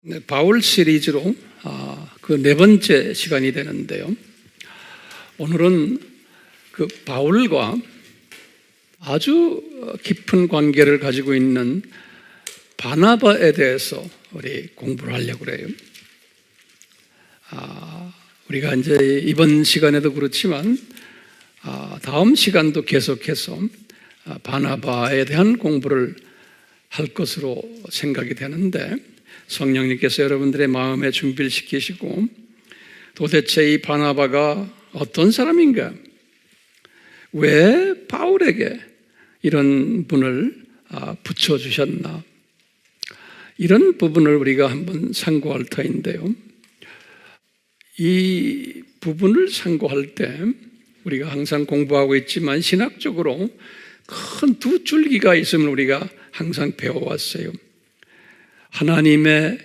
네, 바울 시리즈로 그 네 번째 시간이 되는데요. 오늘은 그 바울과 아주 깊은 관계를 가지고 있는 바나바에 대해서 우리 공부를 하려고 그래요. 우리가 이제 이번 시간에도 그렇지만 다음 시간도 계속해서 바나바에 대한 공부를 할 것으로 생각이 되는데, 성령님께서 여러분들의 마음에 준비를 시키시고 도대체 이 바나바가 어떤 사람인가, 왜 바울에게 이런 분을 붙여주셨나, 이런 부분을 우리가 한번 상고할 터인데요. 이 부분을 상고할 때 우리가 항상 공부하고 있지만 신학적으로 큰 두 줄기가 있음을 우리가 항상 배워왔어요. 하나님의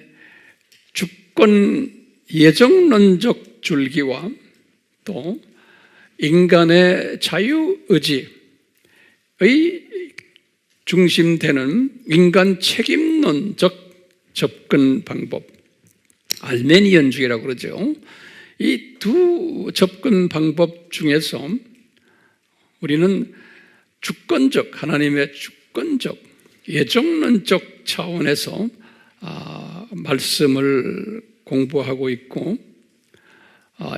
주권 예정론적 줄기와 또 인간의 자유의지의 중심되는 인간 책임론적 접근 방법, 알메니언주의라고 그러죠. 이 두 접근 방법 중에서 우리는 주권적, 하나님의 주권적 예정론적 차원에서 말씀을 공부하고 있고,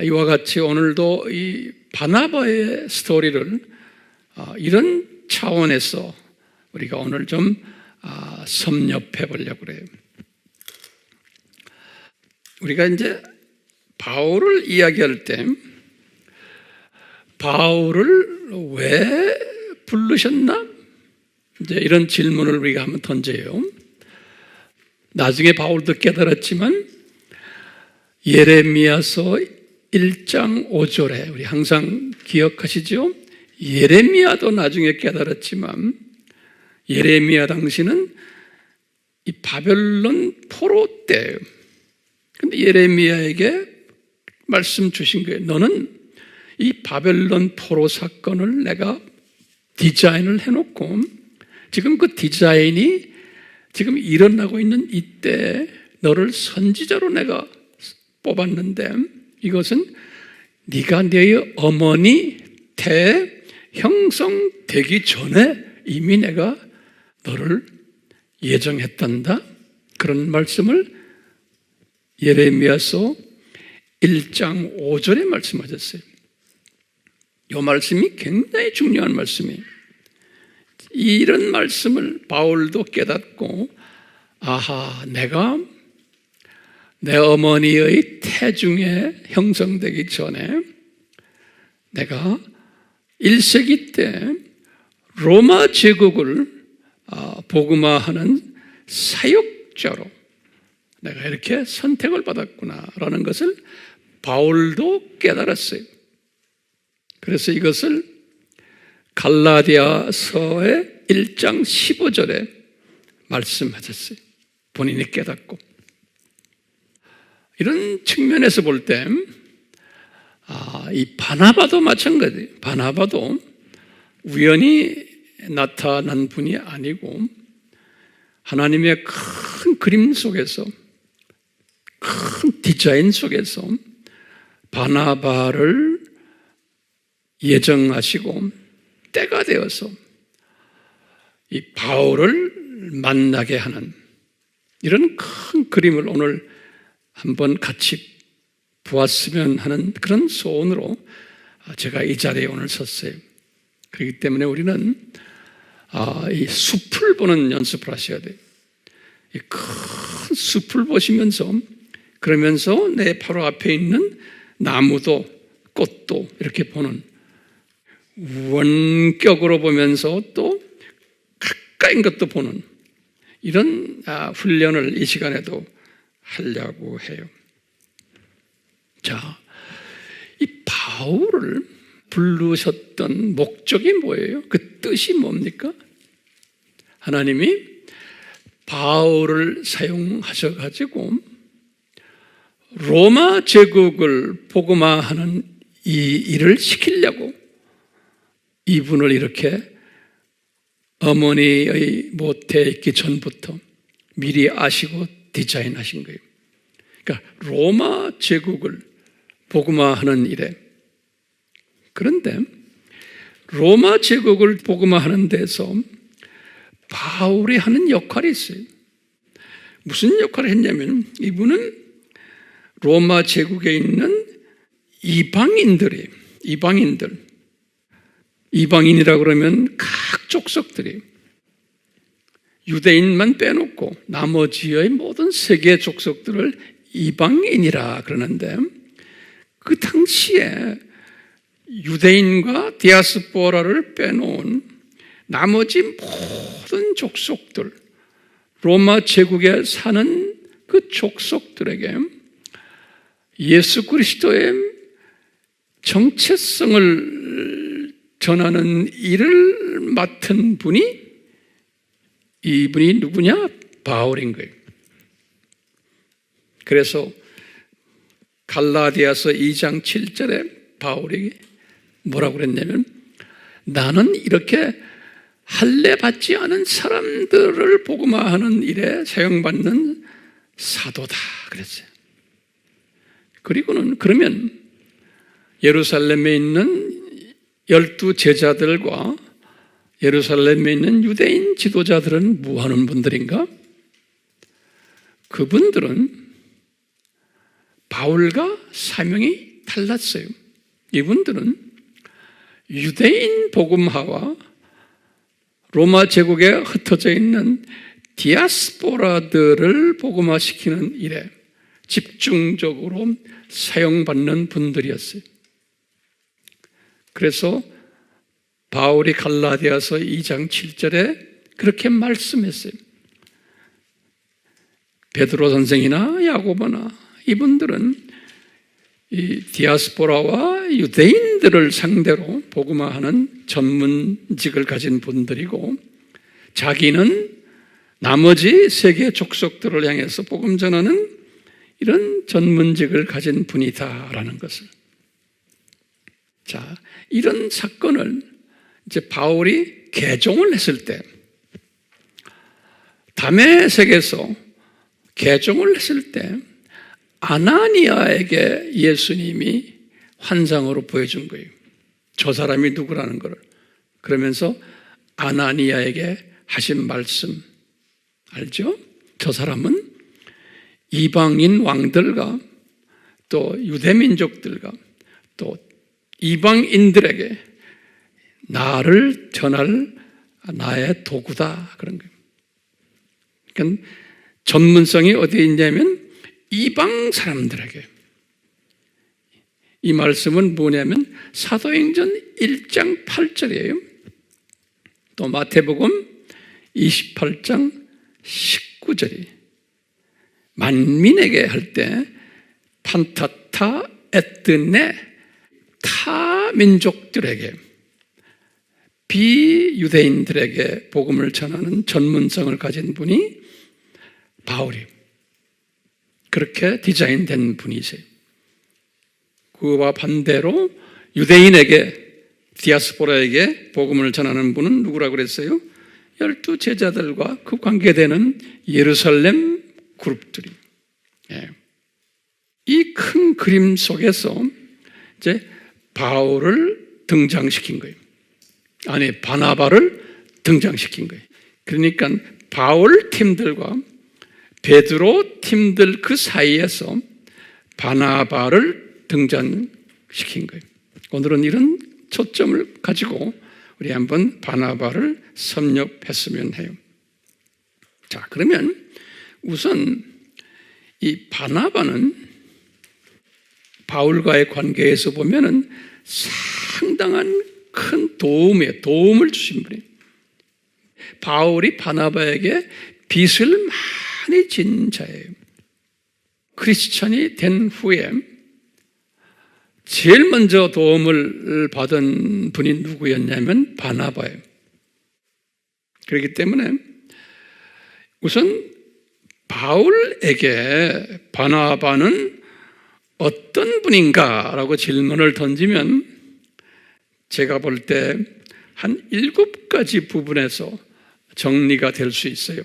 이와 같이 오늘도 이 바나바의 스토리를 이런 차원에서 우리가 오늘 좀 섭렵해 보려고 그래요. 우리가 이제 바울을 이야기할 때 바울을 왜 부르셨나? 이제 이런 질문을 우리가 한번 던져요. 나중에 바울도 깨달았지만 예레미야서 1장 5절에 우리 항상 기억하시죠? 예레미야도 나중에 깨달았지만 예레미야 당시는 이 바벨론 포로 때예요. 근데 예레미야에게 말씀 주신 거예요. 너는 이 바벨론 포로 사건을 내가 디자인을 해놓고 지금 그 디자인이 지금 일어나고 있는 이때 너를 선지자로 내가 뽑았는데, 이것은 네가 너의 어머니 태 형성되기 전에 이미 내가 너를 예정했단다. 그런 말씀을 예레미야서 1장 5절에 말씀하셨어요. 이 말씀이 굉장히 중요한 말씀이에요. 이런 말씀을 바울도 깨닫고, 아하, 내가 내 어머니의 태중에 형성되기 전에 내가 1세기 때 로마 제국을 복음화하는 사역자로 내가 이렇게 선택을 받았구나라는 것을 바울도 깨달았어요. 그래서 이것을 갈라디아서의 1장 15절에 말씀하셨어요. 본인이 깨닫고. 이런 측면에서 볼 때 이 바나바도 마찬가지예요. 바나바도 우연히 나타난 분이 아니고 하나님의 큰 그림 속에서, 큰 디자인 속에서 바나바를 예정하시고 때가 되어서 이 바울을 만나게 하는 이런 큰 그림을 오늘 한번 같이 보았으면 하는 그런 소원으로 제가 이 자리에 오늘 섰어요. 그렇기 때문에 우리는 이 숲을 보는 연습을 하셔야 돼요. 이 큰 숲을 보시면서, 그러면서 내 바로 앞에 있는 나무도 꽃도 이렇게 보는, 원격으로 보면서 또 가까인 것도 보는 이런 훈련을 이 시간에도 하려고 해요. 자, 이 바울을 부르셨던 목적이 뭐예요? 그 뜻이 뭡니까? 하나님이 바울을 사용하셔가지고 로마 제국을 복음화하는 이 일을 시키려고 이분을 이렇게 어머니의 모태에 있기 전부터 미리 아시고 디자인하신 거예요. 그러니까 로마 제국을 복음화하는 일에, 그런데 로마 제국을 복음화하는 데서 바울이 하는 역할이 있어요. 무슨 역할을 했냐면 이분은 로마 제국에 있는 이방인이라고 그러면 각 족속들이 유대인만 빼놓고 나머지의 모든 세계 족속들을 이방인이라 그러는데, 그 당시에 유대인과 디아스포라를 빼놓은 나머지 모든 족속들, 로마 제국에 사는 그 족속들에게 예수 그리스도의 정체성을 전하는 일을 맡은 분이, 이분이 누구냐? 바울인 거예요. 그래서 갈라디아서 2장 7절에 바울이 뭐라고 그랬냐면, 나는 이렇게 할례 받지 않은 사람들을 복음화하는 일에 사용받는 사도다 그랬어요. 그리고는 그러면 예루살렘에 있는 12 제자들과 예루살렘에 있는 유대인 지도자들은 뭐 하는 분들인가? 그분들은 바울과 사명이 달랐어요. 이분들은 유대인 복음화와 로마 제국에 흩어져 있는 디아스포라들을 복음화시키는 일에 집중적으로 사용받는 분들이었어요. 그래서 바울이 갈라디아서 2장 7절에 그렇게 말씀했어요. 베드로 선생이나 야고보나 이분들은 이 디아스포라와 유대인들을 상대로 복음화하는 전문직을 가진 분들이고, 자기는 나머지 세계 족속들을 향해서 복음 전하는 이런 전문직을 가진 분이다라는 것을. 자, 이런 사건을 이제 바울이 개종을 했을 때, 다메섹에서 개종을 했을 때 아나니아에게 예수님이 환상으로 보여준 거예요. 저 사람이 누구라는 걸. 그러면서 아나니아에게 하신 말씀 알죠? 저 사람은 이방인 왕들과 또 유대민족들과 또 이방인들에게 나를 전할 나의 도구다 그런 거예요. 그러니까 전문성이 어디에 있냐면 이방 사람들에게. 이 말씀은 뭐냐면 사도행전 1장 8절이에요. 또 마태복음 28장 19절이 만민에게 할 때 판타타 에뜨네 타 민족들에게 비유대인들에게 복음을 전하는 전문성을 가진 분이 바울이 그렇게 디자인된 분이세요. 그와 반대로 유대인에게 디아스포라에게 복음을 전하는 분은 누구라고 그랬어요? 12 제자들과 그 관계되는 예루살렘 그룹들이. 이 큰 그림 속에서 이제 바울을 등장시킨 거예요. 아니, 바나바를 등장시킨 거예요. 그러니까 바울 팀들과 베드로 팀들 그 사이에서 바나바를 등장시킨 거예요. 오늘은 이런 초점을 가지고 우리 한번 바나바를 섭렵했으면 해요. 자, 그러면 우선 이 바나바는 바울과의 관계에서 보면은 상당한 큰 도움을 주신 분이에요. 바울이 바나바에게 빚을 많이 진 자예요. 크리스찬이 된 후에 제일 먼저 도움을 받은 분이 누구였냐면 바나바예요. 그렇기 때문에 우선 바울에게 바나바는 어떤 분인가라고 질문을 던지면 제가 볼 때 한 7가지 부분에서 정리가 될 수 있어요.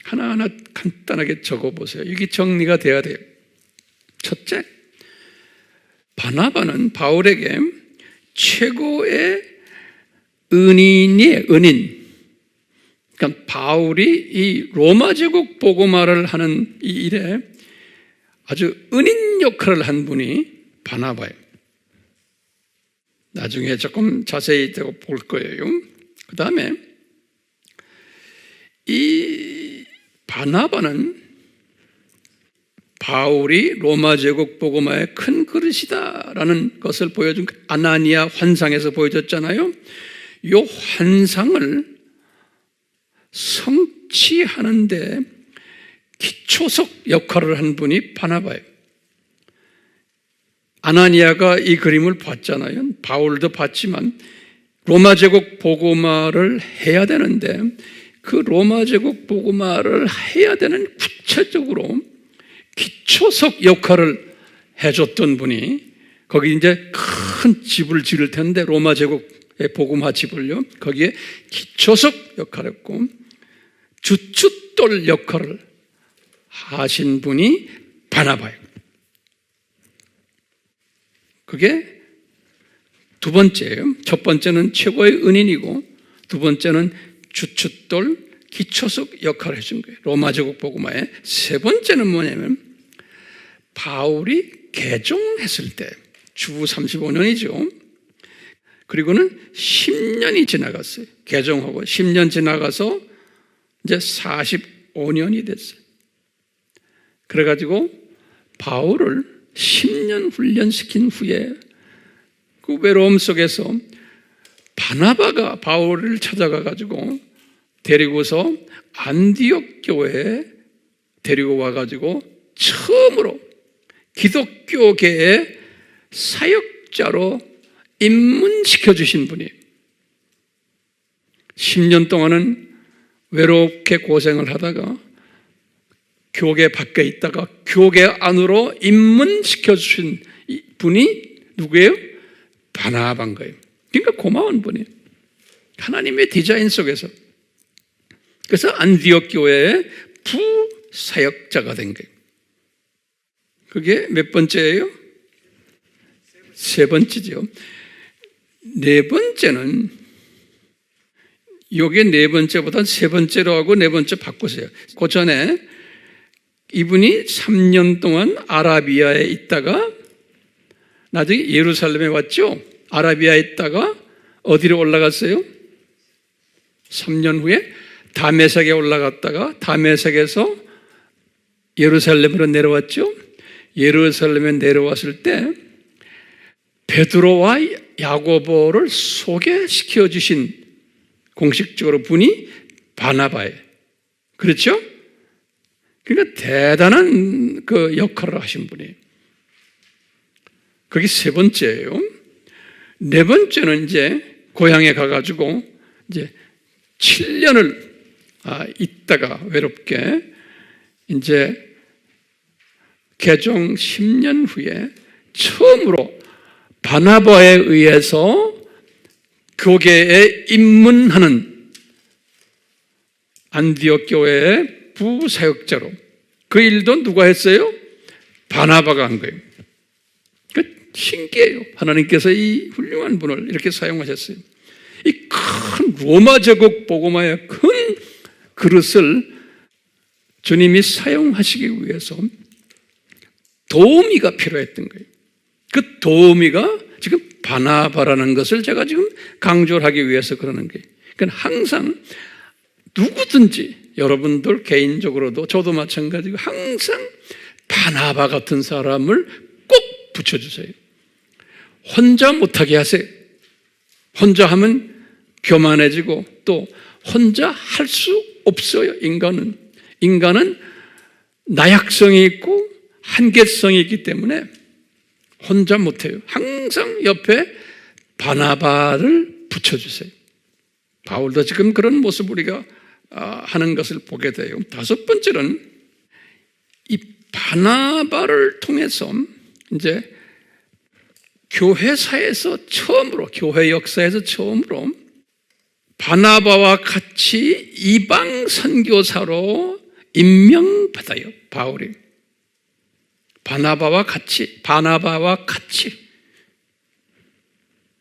하나하나 간단하게 적어보세요. 이게 정리가 돼야 돼요. 첫째, 바나바는 바울에게 최고의 은인이에요. 은인. 그러니까 바울이 이 로마 제국 복음화를 하는 이 일에 아주 은인 역할을 한 분이 바나바예요. 나중에 조금 자세히 볼 거예요. 그 다음에 이 바나바는 바울이 로마 제국 복음화의 큰 그릇이다라는 것을 보여준 아나니아 환상에서 보여줬잖아요. 이 환상을 성취하는데 기초석 역할을 한 분이 바나바예요. 아나니아가 이 그림을 봤잖아요. 바울도 봤지만 로마 제국 복음화를 해야 되는데 그 로마 제국 복음화를 해야 되는 구체적으로 기초석 역할을 해줬던 분이 거기 이제 큰 집을 지을 텐데 로마 제국의 복음화 집을요. 거기에 기초석 역할을 했고 주춧돌 역할을 하신 분이 바나바예요. 그게 두 번째예요. 첫 번째는 최고의 은인이고 두 번째는 주춧돌 기초석 역할을 해준 거예요. 로마 제국 복음화의 세 번째는 뭐냐면 바울이 개종했을 때 주 35년이죠. 그리고는 10년이 지나갔어요. 개종하고 10년 지나가서 이제 45년이 됐어요. 그래가지고 바울을 10년 훈련시킨 후에 그 외로움 속에서 바나바가 바울을 찾아가가지고 데리고서 안디옥 교회에 데리고 와가지고 처음으로 기독교계의 사역자로 입문시켜 주신 분이에요. 10년 동안은 외롭게 고생을 하다가 교계 밖에 있다가 교계 안으로 입문시켜 주신 분이 누구예요? 바나바인 거예요. 그러니까 고마운 분이에요. 하나님의 디자인 속에서. 그래서 안디옥 교회의 부사역자가 된 거예요. 그게 몇 번째예요? 세 번째죠. 네 번째는 요게 네 번째보다 세 번째로 하고 네 번째 바꾸세요. 그 전에 이분이 3년 동안 아라비아에 있다가 나중에 예루살렘에 왔죠. 아라비아에 있다가 어디로 올라갔어요? 3년 후에 다메섹에 올라갔다가 다메섹에서 예루살렘으로 내려왔죠. 예루살렘에 내려왔을 때 베드로와 야고보를 소개시켜 주신 공식적으로 분이 바나바예요. 그렇죠? 그러니까 대단한 그 역할을 하신 분이에요. 그게 세 번째예요. 네 번째는 이제 고향에 가가지고 이제 7년을 있다가 외롭게 이제 개종 10년 후에 처음으로 바나바에 의해서 교계에 입문하는 안디옥 교회의 부사역자로 그 일도 누가 했어요? 바나바가 한 거예요. 신기해요. 하나님께서 이 훌륭한 분을 이렇게 사용하셨어요. 이 큰 로마 제국 복음화의 큰 그릇을 주님이 사용하시기 위해서 도우미가 필요했던 거예요. 그 도우미가 지금 바나바라는 것을 제가 지금 강조를 하기 위해서 그러는 거예요. 그러니까 항상 누구든지 여러분들 개인적으로도 저도 마찬가지고 항상 바나바 같은 사람을 꼭 붙여주세요. 혼자 못하게 하세요. 혼자 하면 교만해지고 또 혼자 할 수 없어요. 인간은 나약성이 있고 한계성이 있기 때문에 혼자 못해요. 항상 옆에 바나바를 붙여주세요. 바울도 지금 그런 모습 우리가 하는 것을 보게 돼요. 다섯 번째는 이 바나바를 통해서 이제 교회사에서 처음으로, 교회 역사에서 처음으로 바나바와 같이 이방 선교사로 임명받아요. 바울이. 바나바와 같이.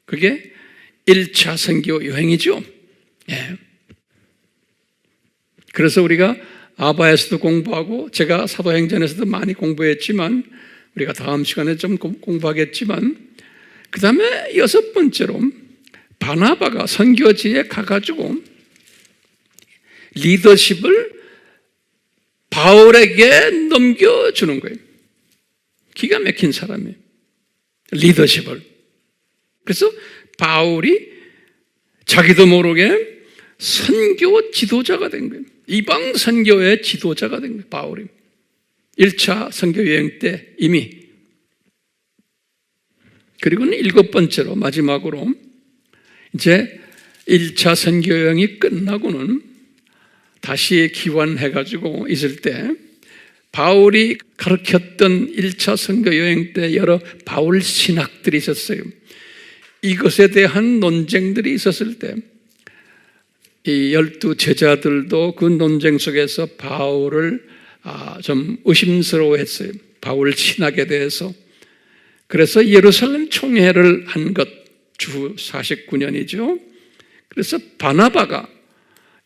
그게 1차 선교 여행이죠. 예. 그래서 우리가 아바에서도 공부하고 제가 사도행전에서도 많이 공부했지만 우리가 다음 시간에 좀 공부하겠지만 그 다음에 6번째로 바나바가 선교지에 가가지고 리더십을 바울에게 넘겨주는 거예요. 기가 막힌 사람이에요. 리더십을. 그래서 바울이 자기도 모르게 선교 지도자가 된 거예요. 이방 선교의 지도자가 된 거예요. 바울이 1차 선교 여행 때 이미. 그리고는 7번째로 마지막으로 이제 1차 선교 여행이 끝나고는 다시 기원해가지고 있을 때 바울이 가르쳤던 1차 선교 여행 때 여러 바울 신학들이 있었어요. 이것에 대한 논쟁들이 있었을 때 이 12 제자들도 그 논쟁 속에서 바울을 좀 의심스러워했어요. 바울 신학에 대해서. 그래서 예루살렘 총회를 한 것 주 49년이죠. 그래서 바나바가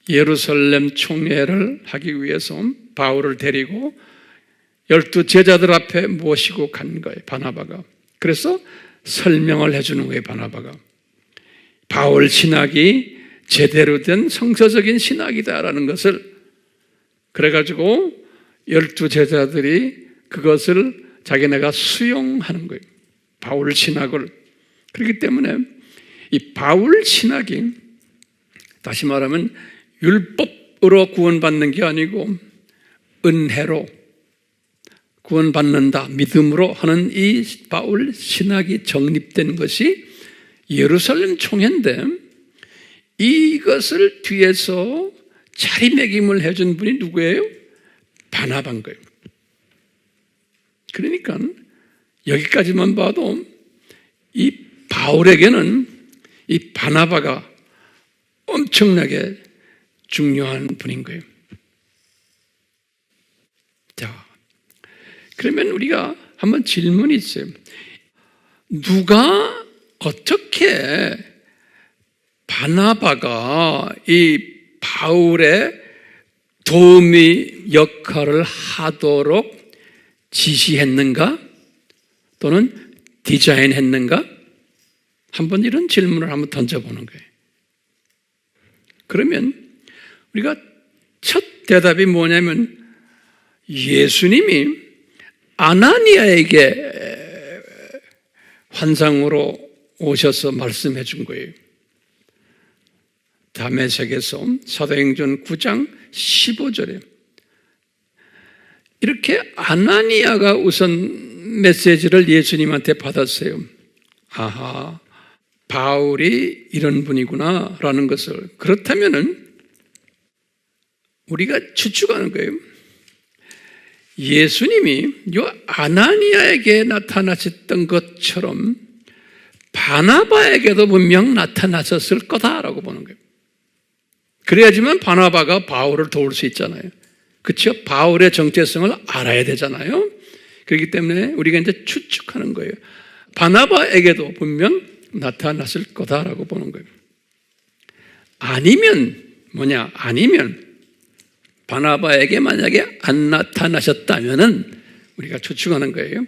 예루살렘 총회를 하기 위해서 바울을 데리고 12 제자들 앞에 모시고 간 거예요. 바나바가. 그래서 설명을 해주는 거예요. 바나바가. 바울 신학이 제대로 된 성서적인 신학이다라는 것을. 그래가지고 12 제자들이 그것을 자기네가 수용하는 거예요. 바울 신학을. 그렇기 때문에 이 바울 신학이 다시 말하면 율법으로 구원받는 게 아니고 은혜로 구원받는다, 믿음으로 하는 이 바울 신학이 정립된 것이 예루살렘 총회인데 이것을 뒤에서 자리매김을 해준 분이 누구예요? 바나바인 거예요. 그러니까 여기까지만 봐도 이 바울에게는 이 바나바가 엄청나게 중요한 분인 거예요. 자, 그러면 우리가 한번 질문이 있어요. 누가 어떻게 바나바가 이 바울의 도우미 역할을 하도록 지시했는가? 또는 디자인했는가? 한번 이런 질문을 한번 던져보는 거예요. 그러면 우리가 첫 대답이 뭐냐면 예수님이 아나니아에게 환상으로 오셔서 말씀해 준 거예요. 다메섹에서 사도행전 9장 15절에 이렇게 아나니아가 우선 메시지를 예수님한테 받았어요. 아하, 바울이 이런 분이구나 라는 것을. 그렇다면은 우리가 추측하는 거예요. 예수님이 요 아나니아에게 나타나셨던 것처럼 바나바에게도 분명 나타나셨을 거다라고 보는 거예요. 그래야지만 바나바가 바울을 도울 수 있잖아요. 그렇죠? 바울의 정체성을 알아야 되잖아요. 그렇기 때문에 우리가 이제 추측하는 거예요. 바나바에게도 분명 나타났을 거다라고 보는 거예요. 아니면 뭐냐? 아니면 바나바에게 만약에 안 나타나셨다면은 우리가 추측하는 거예요.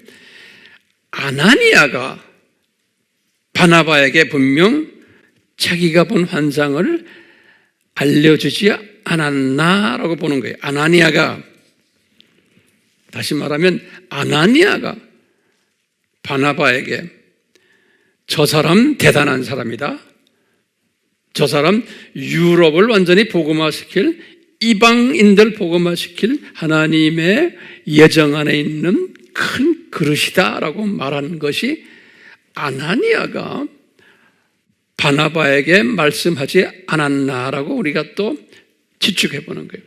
아나니아가 바나바에게 분명 자기가 본 환상을 알려주지 않았나라고 보는 거예요. 아나니아가, 다시 말하면 아나니아가 바나바에게 저 사람 대단한 사람이다. 저 사람 유럽을 완전히 복음화시킬, 이방인들 복음화시킬 하나님의 예정 안에 있는 큰 그릇이다라고 말한 것이 아나니아가 바나바에게 말씀하지 않았나라고 우리가 또 추측해 보는 거예요.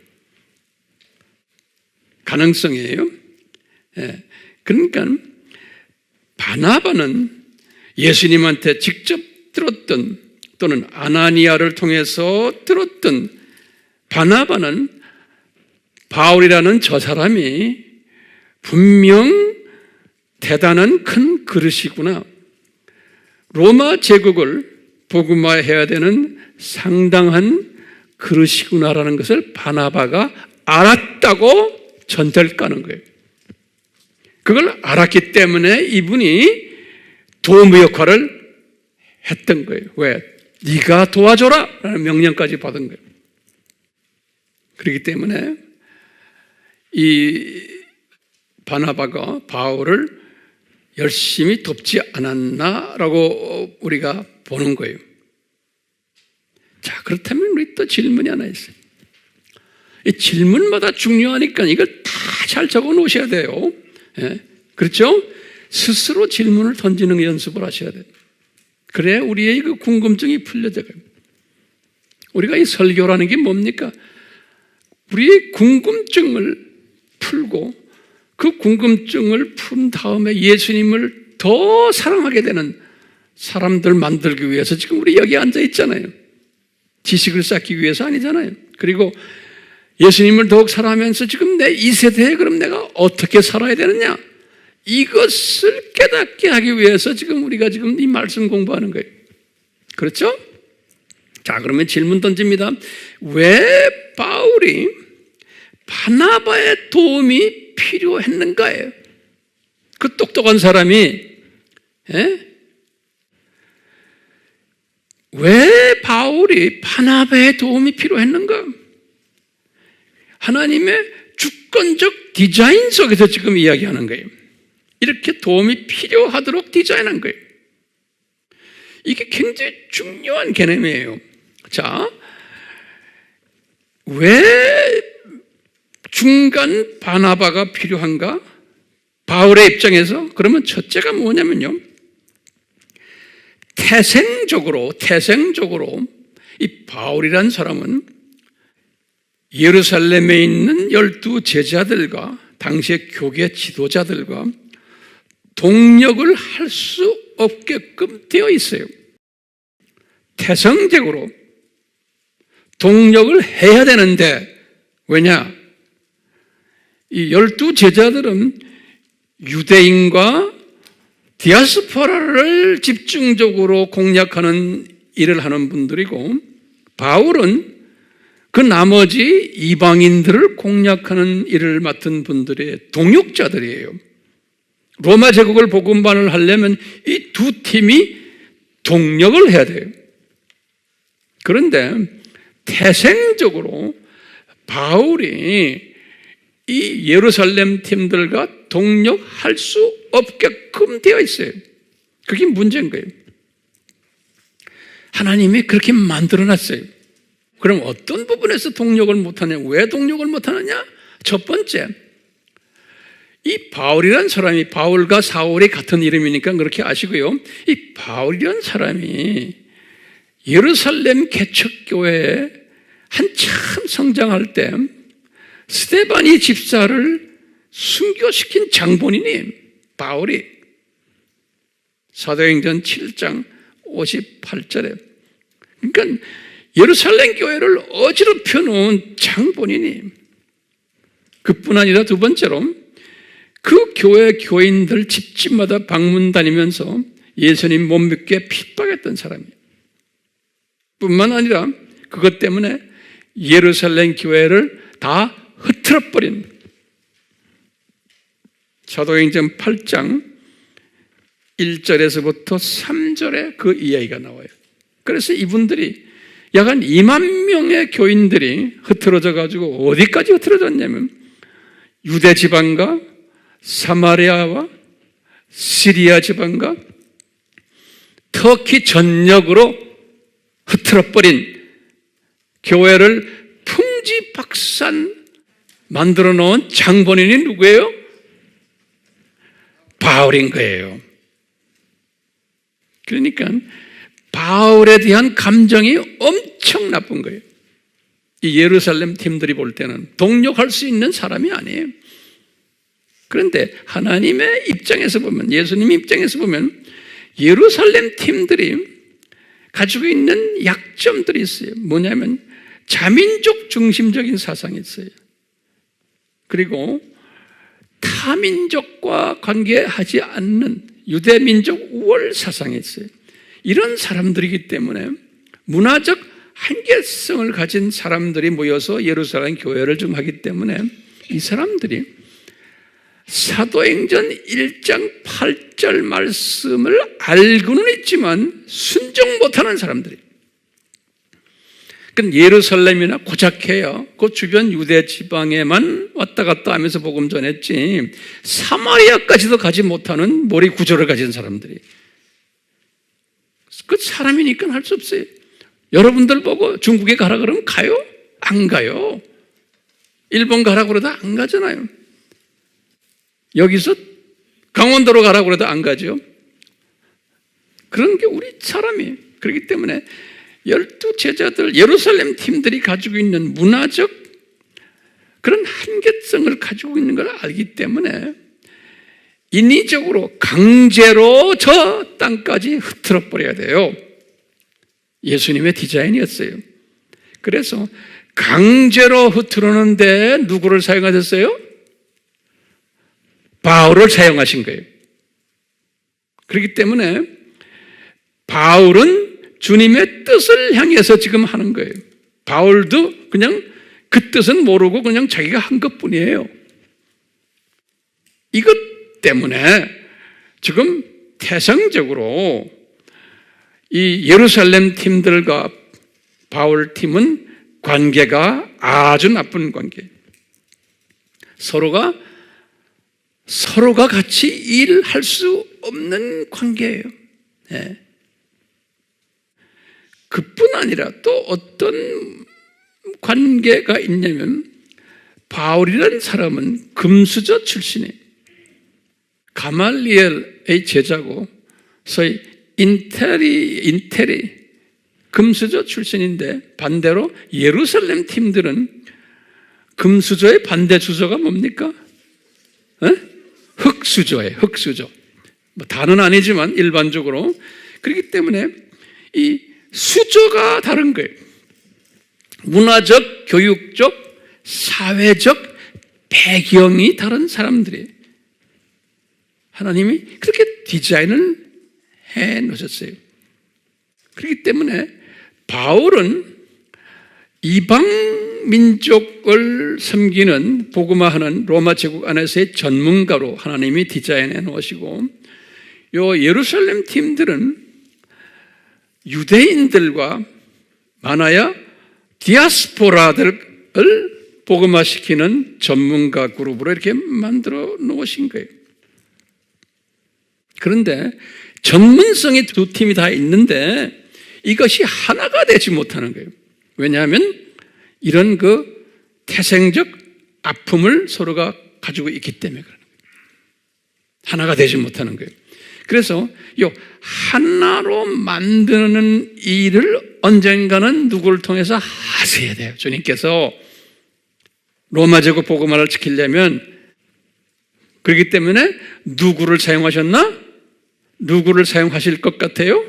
가능성이에요. 예. 그러니까 바나바는 예수님한테 직접 들었던 또는 아나니아를 통해서 들었던 바나바는 바울이라는 저 사람이 분명 대단한 큰 그릇이구나. 로마 제국을 복음화해야 되는 상당한 그릇이구나라는 것을 바나바가 알았다고 전제를 까는 거예요. 그걸 알았기 때문에 이분이 도움 역할을 했던 거예요. 왜? 네가 도와줘라 라는 명령까지 받은 거예요. 그렇기 때문에 이 바나바가 바울을 열심히 돕지 않았나라고 우리가 보는 거예요. 자, 그렇다면 우리 또 질문이 하나 있어요. 이 질문마다 중요하니까 이걸 다 잘 적어 놓으셔야 돼요. 예? 그렇죠? 스스로 질문을 던지는 연습을 하셔야 돼요. 그래 우리의 그 궁금증이 풀려져요. 우리가 이 설교라는 게 뭡니까? 우리의 궁금증을 풀고 그 궁금증을 푼 다음에 예수님을 더 사랑하게 되는 사람들 만들기 위해서 지금 우리 여기 앉아 있잖아요. 지식을 쌓기 위해서 아니잖아요. 그리고 예수님을 더욱 사랑하면서 지금 내 이 세대에 그럼 내가 어떻게 살아야 되느냐? 이것을 깨닫게 하기 위해서 지금 우리가 지금 이 말씀 공부하는 거예요. 그렇죠? 자, 그러면 질문 던집니다. 왜 바울이 바나바의 도움이 필요했는가예요? 그 똑똑한 사람이 왜 바울이 바나바의 도움이 필요했는가? 하나님의 주권적 디자인 속에서 지금 이야기하는 거예요. 이렇게 도움이 필요하도록 디자인한 거예요. 이게 굉장히 중요한 개념이에요. 자, 왜 중간 바나바가 필요한가? 바울의 입장에서 그러면 첫째가 뭐냐면요, 태생적으로 이 바울이란 사람은 예루살렘에 있는 12 제자들과 당시의 교계 지도자들과 동력을 할 수 없게끔 되어 있어요. 태생적으로 동력을 해야 되는데, 왜냐? 이 12 제자들은 유대인과 디아스포라를 집중적으로 공략하는 일을 하는 분들이고, 바울은 그 나머지 이방인들을 공략하는 일을 맡은 분들의 동역자들이에요. 로마 제국을 복음반을 하려면 이 두 팀이 동력을 해야 돼요. 그런데 태생적으로 바울이 이 예루살렘 팀들과 동력할 수 없게끔 되어 있어요. 그게 문제인 거예요. 하나님이 그렇게 만들어놨어요. 그럼 어떤 부분에서 동력을 못하냐? 왜 동력을 못하느냐? 첫 번째, 이 바울이란 사람이, 바울과 사울이 같은 이름이니까 그렇게 아시고요, 이 바울이란 사람이 예루살렘 개척교회에 한참 성장할 때 스데반이 집사를 순교시킨 장본인이 바울이, 사도행전 7장 58절에, 그러니까 예루살렘 교회를 어지럽혀 놓은 장본인이, 그뿐 아니라 두 번째로 그 교회 교인들 집집마다 방문 다니면서 예수님 못 믿게 핍박했던 사람이에요. 뿐만 아니라 그것 때문에 예루살렘 교회를 다 흐트러버린, 사도행전 8장 1절에서부터 3절에 그 이야기가 나와요. 그래서 이분들이 약 한 2만 명의 교인들이 흐트러져 가지고 어디까지 흐트러졌냐면 유대 지방과 사마리아와 시리아 지방과 터키 전역으로 흐트러버린, 교회를 풍지박산 만들어 놓은 장본인이 누구예요? 바울인 거예요. 그러니까 바울에 대한 감정이 엄청 나쁜 거예요. 이 예루살렘 팀들이 볼 때는 동력할 수 있는 사람이 아니에요. 그런데 하나님의 입장에서 보면, 예수님 입장에서 보면 예루살렘 팀들이 가지고 있는 약점들이 있어요. 뭐냐면 자민족 중심적인 사상이 있어요. 그리고 타민족과 관계하지 않는 유대민족 우월 사상이 있어요. 이런 사람들이기 때문에 문화적 한계성을 가진 사람들이 모여서 예루살렘 교회를 좀 하기 때문에 이 사람들이 사도행전 1장 8절 말씀을 알고는 있지만 순종 못하는 사람들이. 그건 예루살렘이나 고작해야 그 주변 유대 지방에만 왔다 갔다 하면서 복음 전했지 사마리아까지도 가지 못하는 머리 구조를 가진 사람들이. 그 사람이니까 할 수 없어요. 여러분들 보고 중국에 가라 그러면 가요? 안 가요. 일본 가라 그러다 안 가잖아요. 여기서 강원도로 가라 그러다 안 가죠. 그런 게 우리 사람이에요. 그렇기 때문에 12 제자들, 예루살렘 팀들이 가지고 있는 문화적 그런 한계성을 가지고 있는 걸 알기 때문에 인위적으로 강제로 저 땅까지 흩어져 버려야 돼요. 예수님의 디자인이었어요. 그래서 강제로 흩어놓는데 누구를 사용하셨어요? 바울을 사용하신 거예요. 그렇기 때문에 바울은 주님의 뜻을 향해서 지금 하는 거예요. 바울도 그냥 그 뜻은 모르고 그냥 자기가 한 것뿐이에요. 이것 때문에 지금 태생적으로 이 예루살렘 팀들과 바울 팀은 관계가 아주 나쁜 관계. 서로가 같이 일할 수 없는 관계예요. 네. 그뿐 아니라 또 어떤 관계가 있냐면 바울이라는 사람은 금수저 출신이에요. 가말리엘의 제자고 소위 인테리 금수저 출신인데 반대로 예루살렘 팀들은 금수저의 반대 주저가 뭡니까? 흙수저예요. 흙수저. 뭐 다는 아니지만 일반적으로. 그렇기 때문에 이 수저가 다른 거예요. 문화적, 교육적, 사회적 배경이 다른 사람들이에요. 하나님이 그렇게 디자인을 해 놓으셨어요. 그렇기 때문에 바울은 이방 민족을 섬기는 복음화하는 로마 제국 안에서의 전문가로 하나님이 디자인해 놓으시고, 요 예루살렘 팀들은 유대인들과 많아야 디아스포라들을 복음화시키는 전문가 그룹으로 이렇게 만들어 놓으신 거예요. 그런데 전문성이 두 팀이 다 있는데 이것이 하나가 되지 못하는 거예요. 왜냐하면 이런 그 태생적 아픔을 서로가 가지고 있기 때문에 그러는 거예요. 하나가 되지 못하는 거예요. 그래서 이 하나로 만드는 일을 언젠가는 누구를 통해서 하셔야 돼요. 주님께서 로마 제국 복음화를 지키려면. 그렇기 때문에 누구를 사용하셨나? 누구를 사용하실 것 같아요?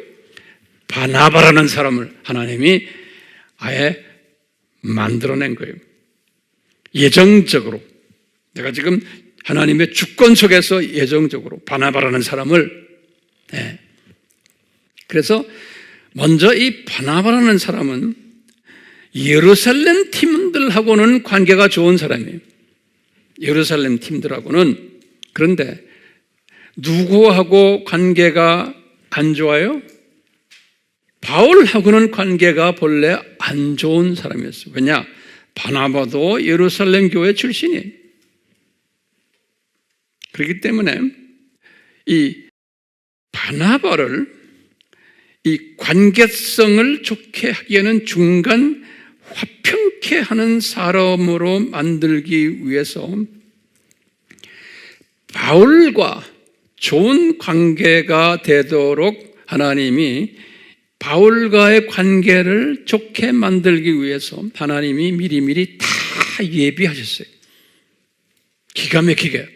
바나바라는 사람을 하나님이 아예 만들어낸 거예요. 예정적으로. 내가 지금 하나님의 주권 속에서 예정적으로 바나바라는 사람을. 네. 그래서 먼저 이 바나바라는 사람은 예루살렘 팀들하고는 관계가 좋은 사람이에요. 예루살렘 팀들하고는. 그런데 누구하고 관계가 안 좋아요? 바울하고는 관계가 본래 안 좋은 사람이었어요. 왜냐? 바나바도 예루살렘 교회 출신이에요. 그렇기 때문에 이 바나바를 이 관계성을 좋게 하기에는 중간 화평케 하는 사람으로 만들기 위해서 바울과 좋은 관계가 되도록 하나님이 바울과의 관계를 좋게 만들기 위해서 하나님이 미리미리 다 예비하셨어요. 기가 막히게.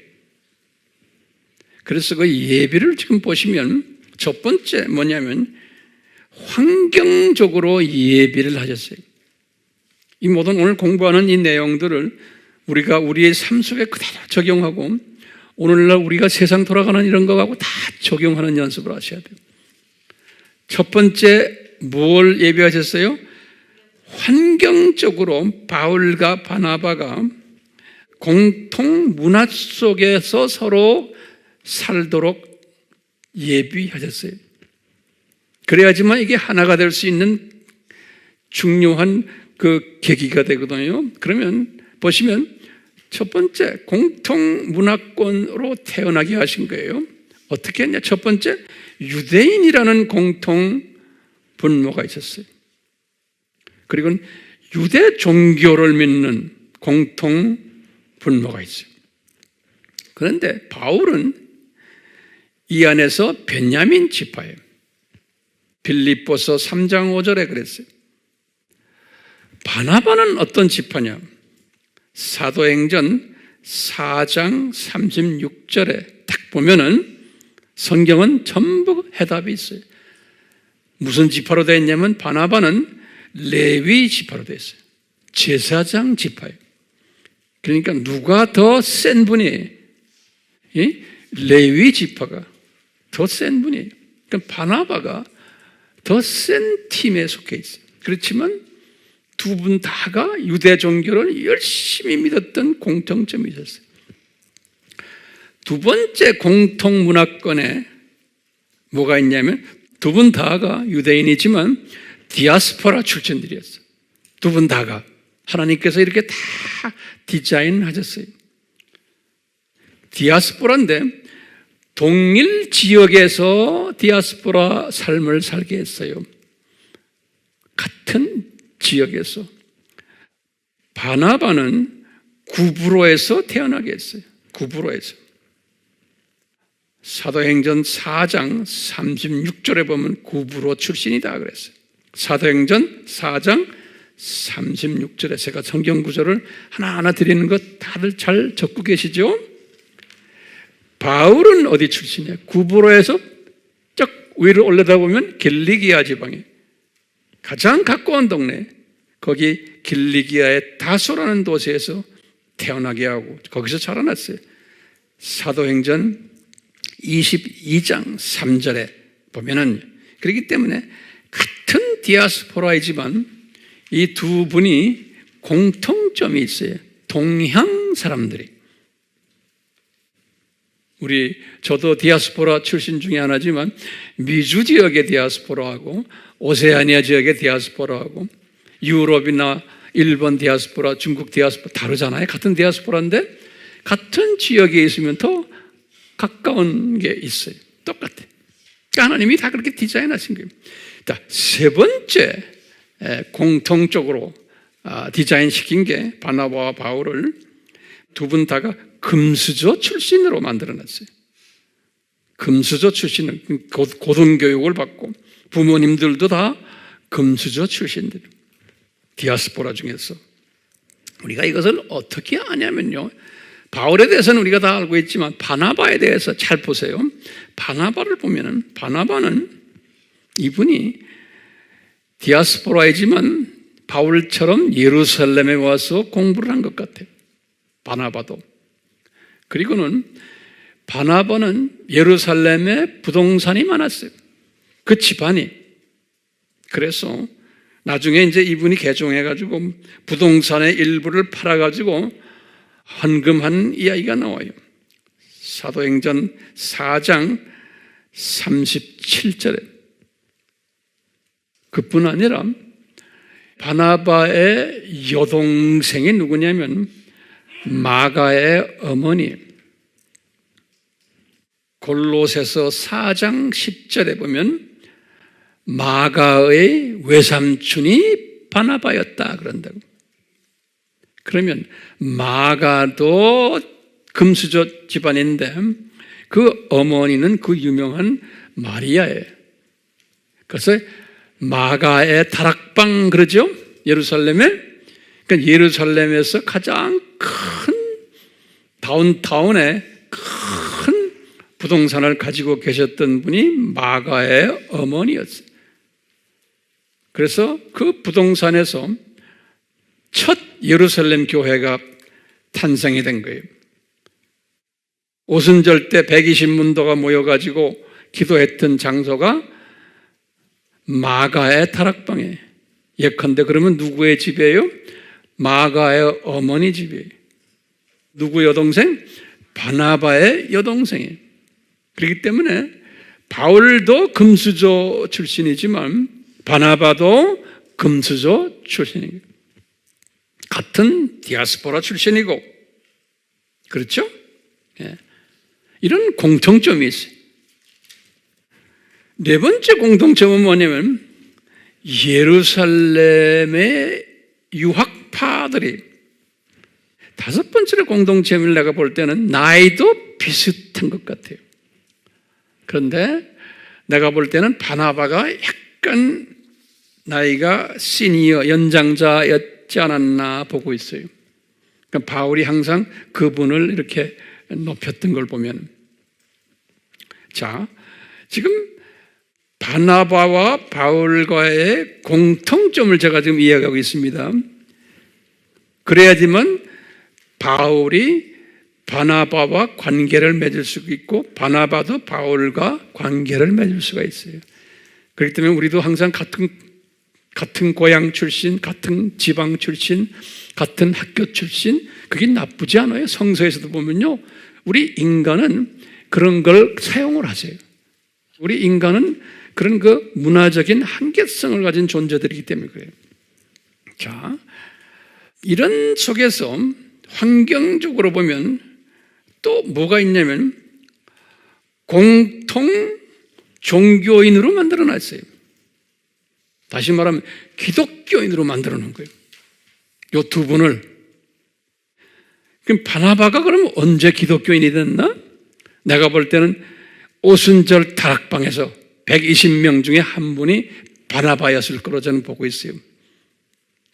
그래서 그 예비를 지금 보시면 첫 번째 뭐냐면 환경적으로 예비를 하셨어요. 이 모든 오늘 공부하는 이 내용들을 우리가 우리의 삶 속에 그대로 적용하고 오늘날 우리가 세상 돌아가는 이런 거하고 다 적용하는 연습을 하셔야 돼요. 첫 번째 뭘 예비하셨어요? 환경적으로 바울과 바나바가 공통 문화 속에서 서로 살도록 예비하셨어요. 그래야지만 이게 하나가 될 수 있는 중요한 그 계기가 되거든요. 그러면 보시면 첫 번째 공통 문화권으로 태어나게 하신 거예요. 어떻게 했냐? 첫 번째 유대인이라는 공통 분모가 있었어요. 그리고 유대 종교를 믿는 공통 분모가 있어요. 그런데 바울은 이 안에서 베냐민 지파예요. 빌립보서 3장 5절에 그랬어요. 바나바는 어떤 지파냐? 사도행전 4장 36절에 딱 보면은 성경은 전부 해답이 있어요. 무슨 지파로 되어 있냐면 바나바는 레위 지파로 되어 있어요. 제사장 지파예요. 그러니까 누가 더 센 분이에요? 레위 지파가 더 센 분이에요. 그러니까 바나바가 더 센 팀에 속해 있어요. 그렇지만 두 분 다가 유대 종교를 열심히 믿었던 공통점이 있었어요. 두 번째 공통 문화권에 뭐가 있냐면 두 분 다가 유대인이지만 디아스포라 출신들이었어요. 두 분 다가 하나님께서 이렇게 다 디자인하셨어요. 디아스포라인데 동일 지역에서 디아스포라 삶을 살게 했어요. 같은 지역에서. 바나바는 구브로에서 태어나게 했어요. 구브로에서. 사도행전 4장 36절에 보면 구브로 출신이다 그랬어요. 사도행전 4장 36절에 제가 성경 구절을 하나하나 드리는 것 다들 잘 적고 계시죠? 바울은 어디 출신이에요? 구브로에서 쭉 위로 올라다보면 길리기아 지방에 가장 가까운 동네, 거기 길리기아의 다소라는 도시에서 태어나게 하고 거기서 자라났어요. 사도행전 22장 3절에 보면은 그렇기 때문에 같은 디아스포라이지만 이 두 분이 공통점이 있어요. 동양 사람들이. 저도 디아스포라 출신 중에 하나지만 미주 지역의 디아스포라하고 오세아니아 지역의 디아스포라하고 유럽이나 일본 디아스포라, 중국 디아스포라 다르잖아요. 같은 디아스포라인데 같은 지역에 있으면 더 가까운 게 있어요. 똑같아요. 하나님이 다 그렇게 디자인하신 거예요. 세 번째 공통적으로 디자인시킨 게 바나바와 바울을 두 분 다가 금수저 출신으로 만들어놨어요. 금수저 출신을 고등교육을 받고 부모님들도 다 금수저 출신들, 디아스포라 중에서. 우리가 이것을 어떻게 아냐면요, 바울에 대해서는 우리가 다 알고 있지만 바나바에 대해서 잘 보세요. 바나바를 보면은 바나바는 이분이 디아스포라이지만 바울처럼 예루살렘에 와서 공부를 한 것 같아요. 바나바도. 그리고는 바나바는 예루살렘에 부동산이 많았어요. 그 집안이. 그래서 나중에 이제 이분이 개종해가지고 부동산의 일부를 팔아가지고 헌금한 이야기가 나와요. 사도행전 4장 37절에. 그뿐 아니라 바나바의 여동생이 누구냐면 마가의 어머니. 골로새서 4장 10절에 보면 마가의 외삼촌이 바나바였다 그런다고. 그러면 마가도 금수저 집안인데 그 어머니는 그 유명한 마리아예요. 그래서 마가의 다락방 그러죠? 예루살렘에. 그러니까 예루살렘에서 가장 큰 다운타운에 큰 부동산을 가지고 계셨던 분이 마가의 어머니였어요. 그래서 그 부동산에서 첫 예루살렘 교회가 탄생이 된 거예요. 오순절 때 120문도가 모여가지고 기도했던 장소가 마가의 다락방에, 예컨대 그러면 누구의 집이에요? 마가의 어머니 집이에요. 누구 여동생? 바나바의 여동생이에요. 그렇기 때문에 바울도 금수저 출신이지만 바나바도 금수저 출신이에요. 같은 디아스포라 출신이고, 그렇죠? 예. 이런 공통점이 있어요. 네 번째 공통점은 뭐냐면 예루살렘의 유학파들이, 다섯 번째로 공동점을 내가 볼 때는 나이도 비슷한 것 같아요. 그런데 내가 볼 때는 바나바가 약간 나이가 시니어, 연장자였지 않았나 보고 있어요. 그러니까 바울이 항상 그분을 이렇게 높였던 걸 보면, 자, 지금 바나바와 바울과의 공통점을 제가 지금 이야기하고 있습니다. 그래야지만 바울이 바나바와 관계를 맺을 수 있고 바나바도 바울과 관계를 맺을 수가 있어요. 그렇기 때문에 우리도 항상 같은 고향 출신, 같은 지방 출신, 같은 학교 출신, 그게 나쁘지 않아요. 성서에서도 보면요, 우리 인간은 그런 걸 사용을 하세요. 우리 인간은 그런 그 문화적인 한계성을 가진 존재들이기 때문에 그래요. 자, 이런 속에서 환경적으로 보면 또 뭐가 있냐면 공통 종교인으로 만들어놨어요. 다시 말하면 기독교인으로 만들어놓은 거예요. 이 두 분을. 그럼 바나바가 그러면 언제 기독교인이 됐나? 내가 볼 때는 오순절 다락방에서 120명 중에 한 분이 바나바였을 거로 저는 보고 있어요.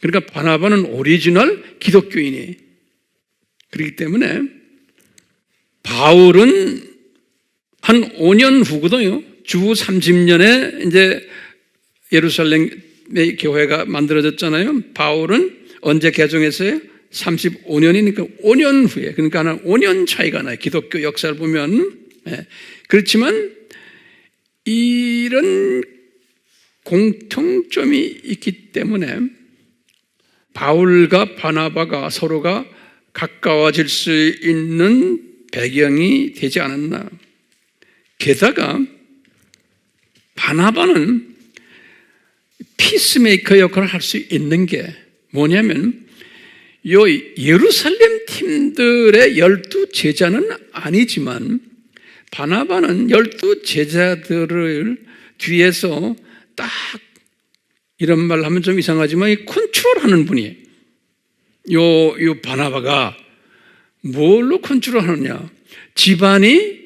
그러니까 바나바는 오리지널 기독교인이에요. 그렇기 때문에 바울은 한 5년 후거든요. 주 30년에 이제 예루살렘의 교회가 만들어졌잖아요. 바울은 언제 개종했어요? 35년이니까 5년 후에, 그러니까 한 5년 차이가 나요. 기독교 역사를 보면. 네. 그렇지만 이런 공통점이 있기 때문에 바울과 바나바가 서로가 가까워질 수 있는 배경이 되지 않았나. 게다가 바나바는 피스메이커 역할을 할 수 있는 게 뭐냐면, 요 예루살렘 팀들의 12 제자는 아니지만 바나바는 12 제자들을 뒤에서 딱, 이런 말 하면 좀 이상하지만 컨트롤하는 분이에요. 요 바나바가 뭘로 컨트롤하느냐? 집안이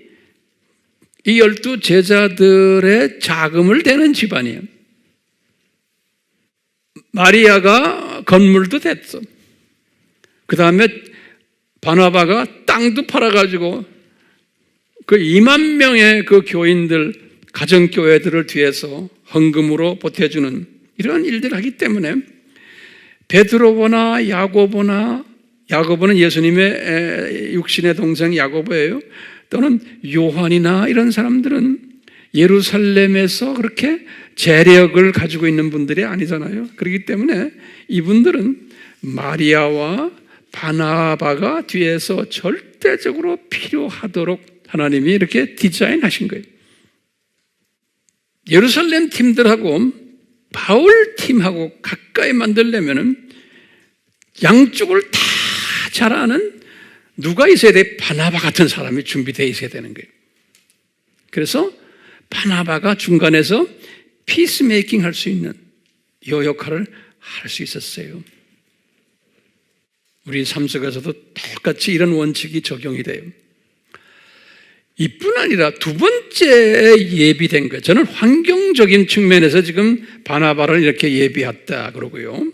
이 12 제자들의 자금을 대는 집안이에요. 마리아가 건물도 됐어. 그 다음에 바나바가 땅도 팔아가지고 그 2만 명의 그 교인들, 가정교회들을 뒤에서 헌금으로 보태주는 이런 일들을 하기 때문에 베드로보나 야고보는 예수님의 육신의 동생 야고보예요. 또는 요한이나 이런 사람들은 예루살렘에서 그렇게 재력을 가지고 있는 분들이 아니잖아요. 그렇기 때문에 이분들은 마리아와 바나바가 뒤에서 절대적으로 필요하도록 하나님이 이렇게 디자인하신 거예요. 예루살렘 팀들하고 바울 팀하고 가까이 만들려면 양쪽을 다 잘 아는 누가 있어야 돼? 바나바 같은 사람이 준비되어 있어야 되는 거예요. 그래서 바나바가 중간에서 피스메이킹 할 수 있는 이 역할을 할 수 있었어요. 우리 삶 속에서도 똑같이 이런 원칙이 적용이 돼요. 이뿐 아니라 두 번째 예비된 것, 저는 환경적인 측면에서 지금 바나바를 이렇게 예비했다 그러고요.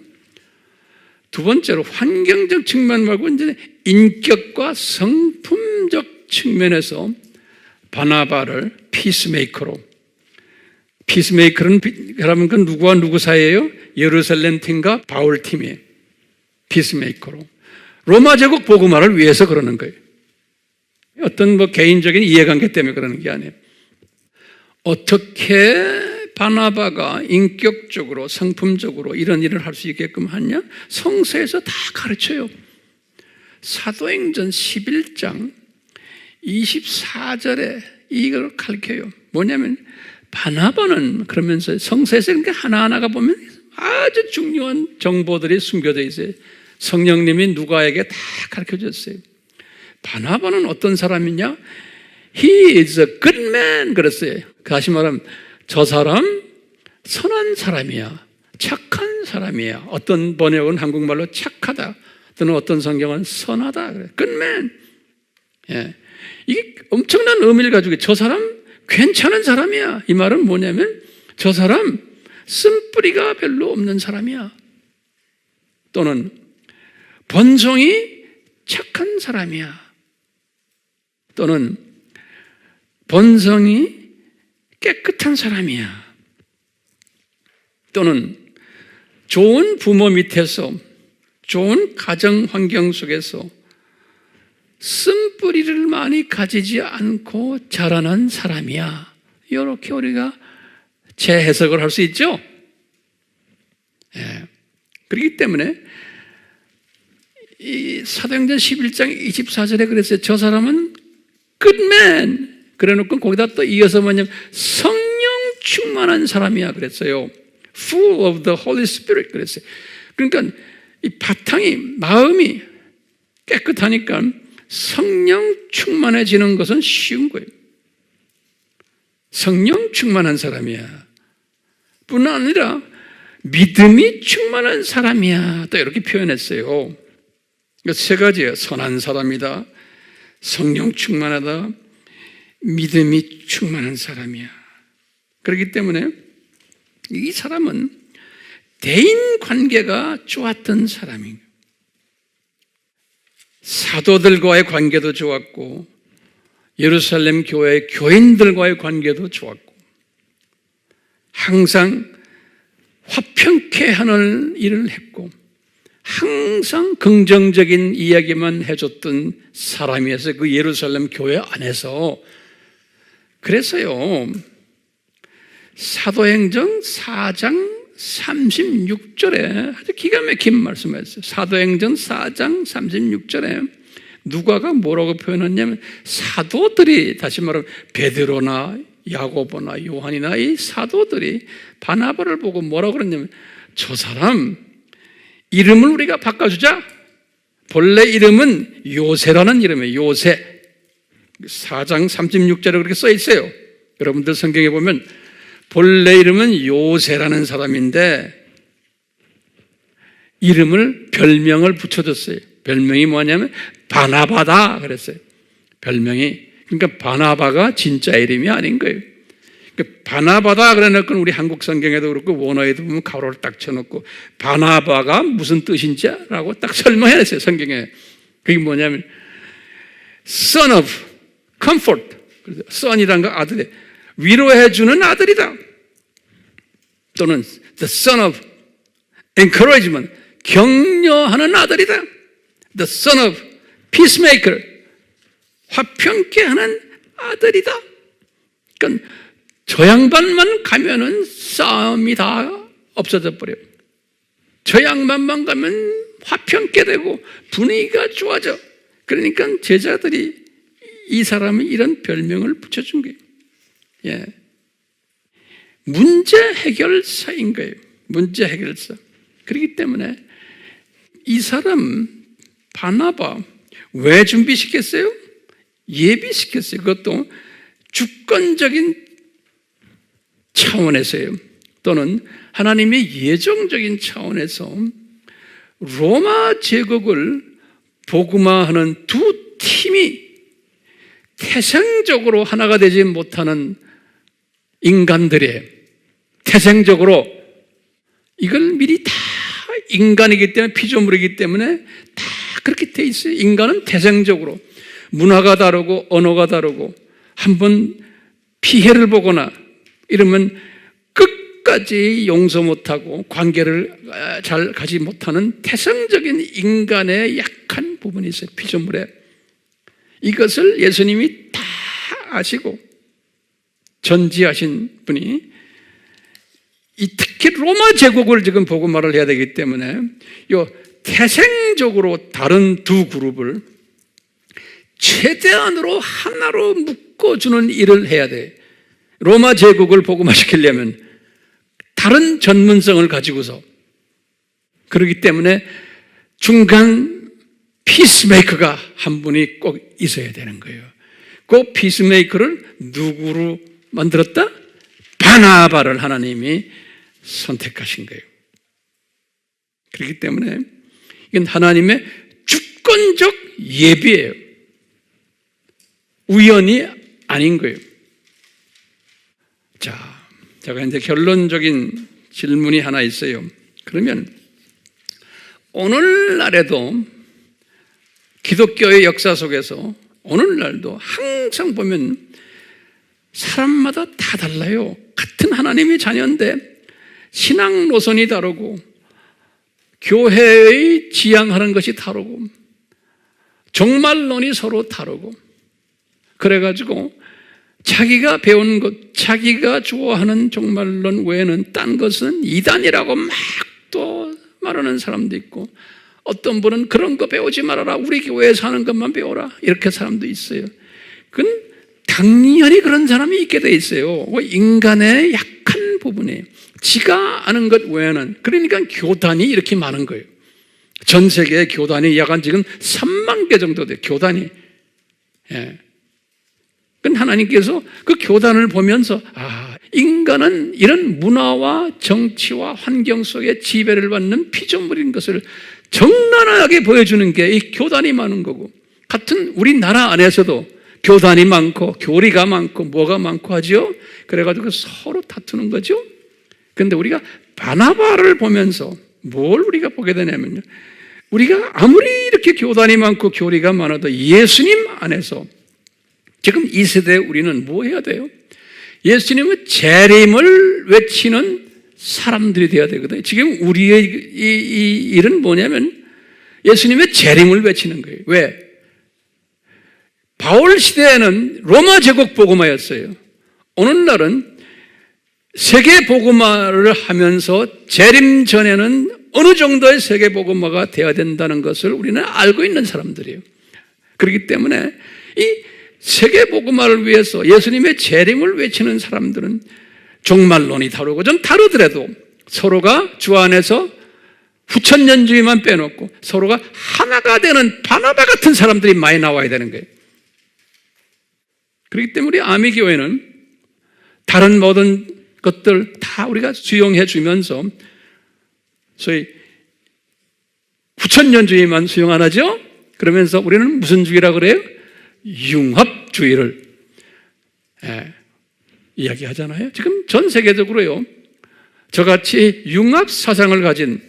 두 번째로 환경적 측면 말고 이제 인격과 성품적 측면에서 바나바를 피스메이커로. 피스메이커는 그러면 그 누구와 누구 사이예요? 예루살렘 팀과 바울 팀이에요. 피스메이커로. 로마 제국 복음화를 위해서 그러는 거예요. 어떤 개인적인 이해관계 때문에 그러는 게 아니에요. 어떻게 바나바가 인격적으로 성품적으로 이런 일을 할 수 있게끔 하냐? 성서에서 다 가르쳐요. 사도행전 11장 24절에 이걸 가르쳐요. 뭐냐면 바나바는 그러면서 성서에서 하나하나가 보면 아주 중요한 정보들이 숨겨져 있어요. 성령님이 누가에게 다 가르쳐줬어요. 바나바는 어떤 사람이냐? He is a good man 그랬어요. 다시 말하면 저 사람 선한 사람이야. 착한 사람이야. 어떤 번역은 한국말로 착하다 또는 어떤 성경은 선하다 그래요. Good man. 예. 이게 엄청난 의미를 가지고 저 사람 괜찮은 사람이야. 이 말은 뭐냐면 저 사람 쓴뿌리가 별로 없는 사람이야. 또는 본성이 착한 사람이야. 또는 본성이 깨끗한 사람이야. 또는 좋은 부모 밑에서 좋은 가정 환경 속에서 쓴뿌리를 많이 가지지 않고 자라난 사람이야. 이렇게 우리가 재해석을 할 수 있죠. 예. 그렇기 때문에 이 사도행전 11장 24절에 그랬어요. 저 사람은 good man. 그래놓고 거기다 또 이어서 뭐냐면 성령 충만한 사람이야 그랬어요. Full of the Holy Spirit 그랬어요. 그러니까 이 바탕이 마음이 깨끗하니까 성령 충만해지는 것은 쉬운 거예요. 성령 충만한 사람이야. 뿐 아니라 믿음이 충만한 사람이야. 또 이렇게 표현했어요. 세 가지예요. 선한 사람이다. 성령 충만하다. 믿음이 충만한 사람이야. 그렇기 때문에 이 사람은 대인 관계가 좋았던 사람이에요. 사도들과의 관계도 좋았고 예루살렘 교회 교인들과의 관계도 좋았고 항상 화평케 하는 일을 했고 항상 긍정적인 이야기만 해줬던 사람이어서 그 예루살렘 교회 안에서 그래서요 사도행전 4장 36절에 아주 기가 막힌 말씀을 했어요. 사도행전 4장 36절에 누가가 뭐라고 표현했냐면 사도들이 다시 말하면 베드로나 야고보나 요한이나 이 사도들이 바나바를 보고 뭐라고 그랬냐면 저 사람 이름을 우리가 바꿔주자. 본래 이름은 요새라는 이름이에요. 요새 4장 36절에 그렇게 써 있어요. 여러분들 성경에 보면 본래 이름은 요새라는 사람인데 이름을 별명을 붙여줬어요. 별명이 뭐냐면 바나바다 그랬어요. 별명이 그러니까 바나바가 진짜 이름이 아닌 거예요. 그러니까 바나바다 그래놓고 우리 한국 성경에도 그렇고 원어에도 보면 가로를 딱 쳐놓고 바나바가 무슨 뜻인지라고 딱 설명해냈어요. 성경에 그게 뭐냐면 son of comfort son이라는 거 아들이 위로해주는 아들이다. 또는 the son of encouragement 격려하는 아들이다. the son of peacemaker 화평케 하는 아들이다. 그러니까 저 양반만 가면은 싸움이 다 없어져 버려요. 저 양반만 가면 화평케 되고 분위기가 좋아져. 그러니까 제자들이 이 사람이 이런 별명을 붙여준 거예요. 예. 문제 해결사인 거예요. 문제 해결사. 그렇기 때문에 이 사람 바나바 왜 준비시켰어요? 예비시켰어요. 그것도 주권적인 차원에서요. 또는 하나님의 예정적인 차원에서 로마 제국을 복음화하는 두 팀이 태생적으로 하나가 되지 못하는 인간들의 태생적으로 이걸 미리 다 인간이기 때문에 피조물이기 때문에 다 그렇게 돼 있어요. 인간은 태생적으로 문화가 다르고 언어가 다르고 한번 피해를 보거나 이러면 끝까지 용서 못하고 관계를 잘 가지 못하는 태생적인 인간의 약한 부분이 있어요. 피조물에. 이것을 예수님이 다 아시고 전지하신 분이 특히 로마 제국을 지금 복음화를 해야 되기 때문에 태생적으로 다른 두 그룹을 최대한으로 하나로 묶어주는 일을 해야 돼. 로마 제국을 복음화시키려면 다른 전문성을 가지고서, 그렇기 때문에 중간 피스메이커가 한 분이 꼭 있어야 되는 거예요. 그 피스메이커를 누구로 만들었다? 바나바를 하나님이 선택하신 거예요. 그렇기 때문에 이건 하나님의 주권적 예비예요. 우연이 아닌 거예요. 자, 제가 이제 결론적인 질문이 하나 있어요. 그러면 오늘날에도 기독교의 역사 속에서 오늘날도 항상 보면 사람마다 다 달라요. 같은 하나님의 자녀인데 신앙 노선이 다르고 교회의 지향하는 것이 다르고 종말론이 서로 다르고, 그래가지고 자기가 배운 것, 자기가 좋아하는 종말론 외에는 딴 것은 이단이라고 막 또 말하는 사람도 있고, 어떤 분은 그런 거 배우지 말아라, 우리 교회에서 하는 것만 배워라, 이렇게 사람도 있어요. 그건 당연히 그런 사람이 있게 돼 있어요. 인간의 약한 부분에 지가 아는 것 외에는. 그러니까 교단이 이렇게 많은 거예요. 전 세계에 교단이 약 한 지금 3만 개 정도 돼요. 교단이. 예. 그건 하나님께서 그 교단을 보면서 인간은 이런 문화와 정치와 환경 속에 지배를 받는 피조물인 것을 적나라하게 보여주는 게 이 교단이 많은 거고, 같은 우리나라 안에서도 교단이 많고 교리가 많고 뭐가 많고 하죠. 그래가지고 서로 다투는 거죠. 그런데 우리가 바나바를 보면서 뭘 우리가 보게 되냐면요, 우리가 아무리 이렇게 교단이 많고 교리가 많아도 예수님 안에서 지금 이 세대에 우리는 뭐 해야 돼요? 예수님의 재림을 외치는 사람들이 되어야 되거든요. 지금 우리의 이 일은 뭐냐면 예수님의 재림을 외치는 거예요. 왜? 바울 시대에는 로마 제국 복음화였어요. 오늘날은 세계 복음화를 하면서 재림 전에는 어느 정도의 세계 복음화가 되어야 된다는 것을 우리는 알고 있는 사람들이에요. 그렇기 때문에 이 세계 복음화를 위해서 예수님의 재림을 외치는 사람들은 종말론이 다르고 좀 다르더라도 서로가 주 안에서 후천년주의만 빼놓고 서로가 하나가 되는 바나바 같은 사람들이 많이 나와야 되는 거예요. 그렇기 때문에 우리 아미교회는 다른 모든 것들 다 우리가 수용해 주면서 소위 후천년주의만 수용 안 하죠? 그러면서 우리는 무슨 주의라고 그래요? 융합주의를 이야기하잖아요. 지금 전 세계적으로요, 저같이 융합 사상을 가진,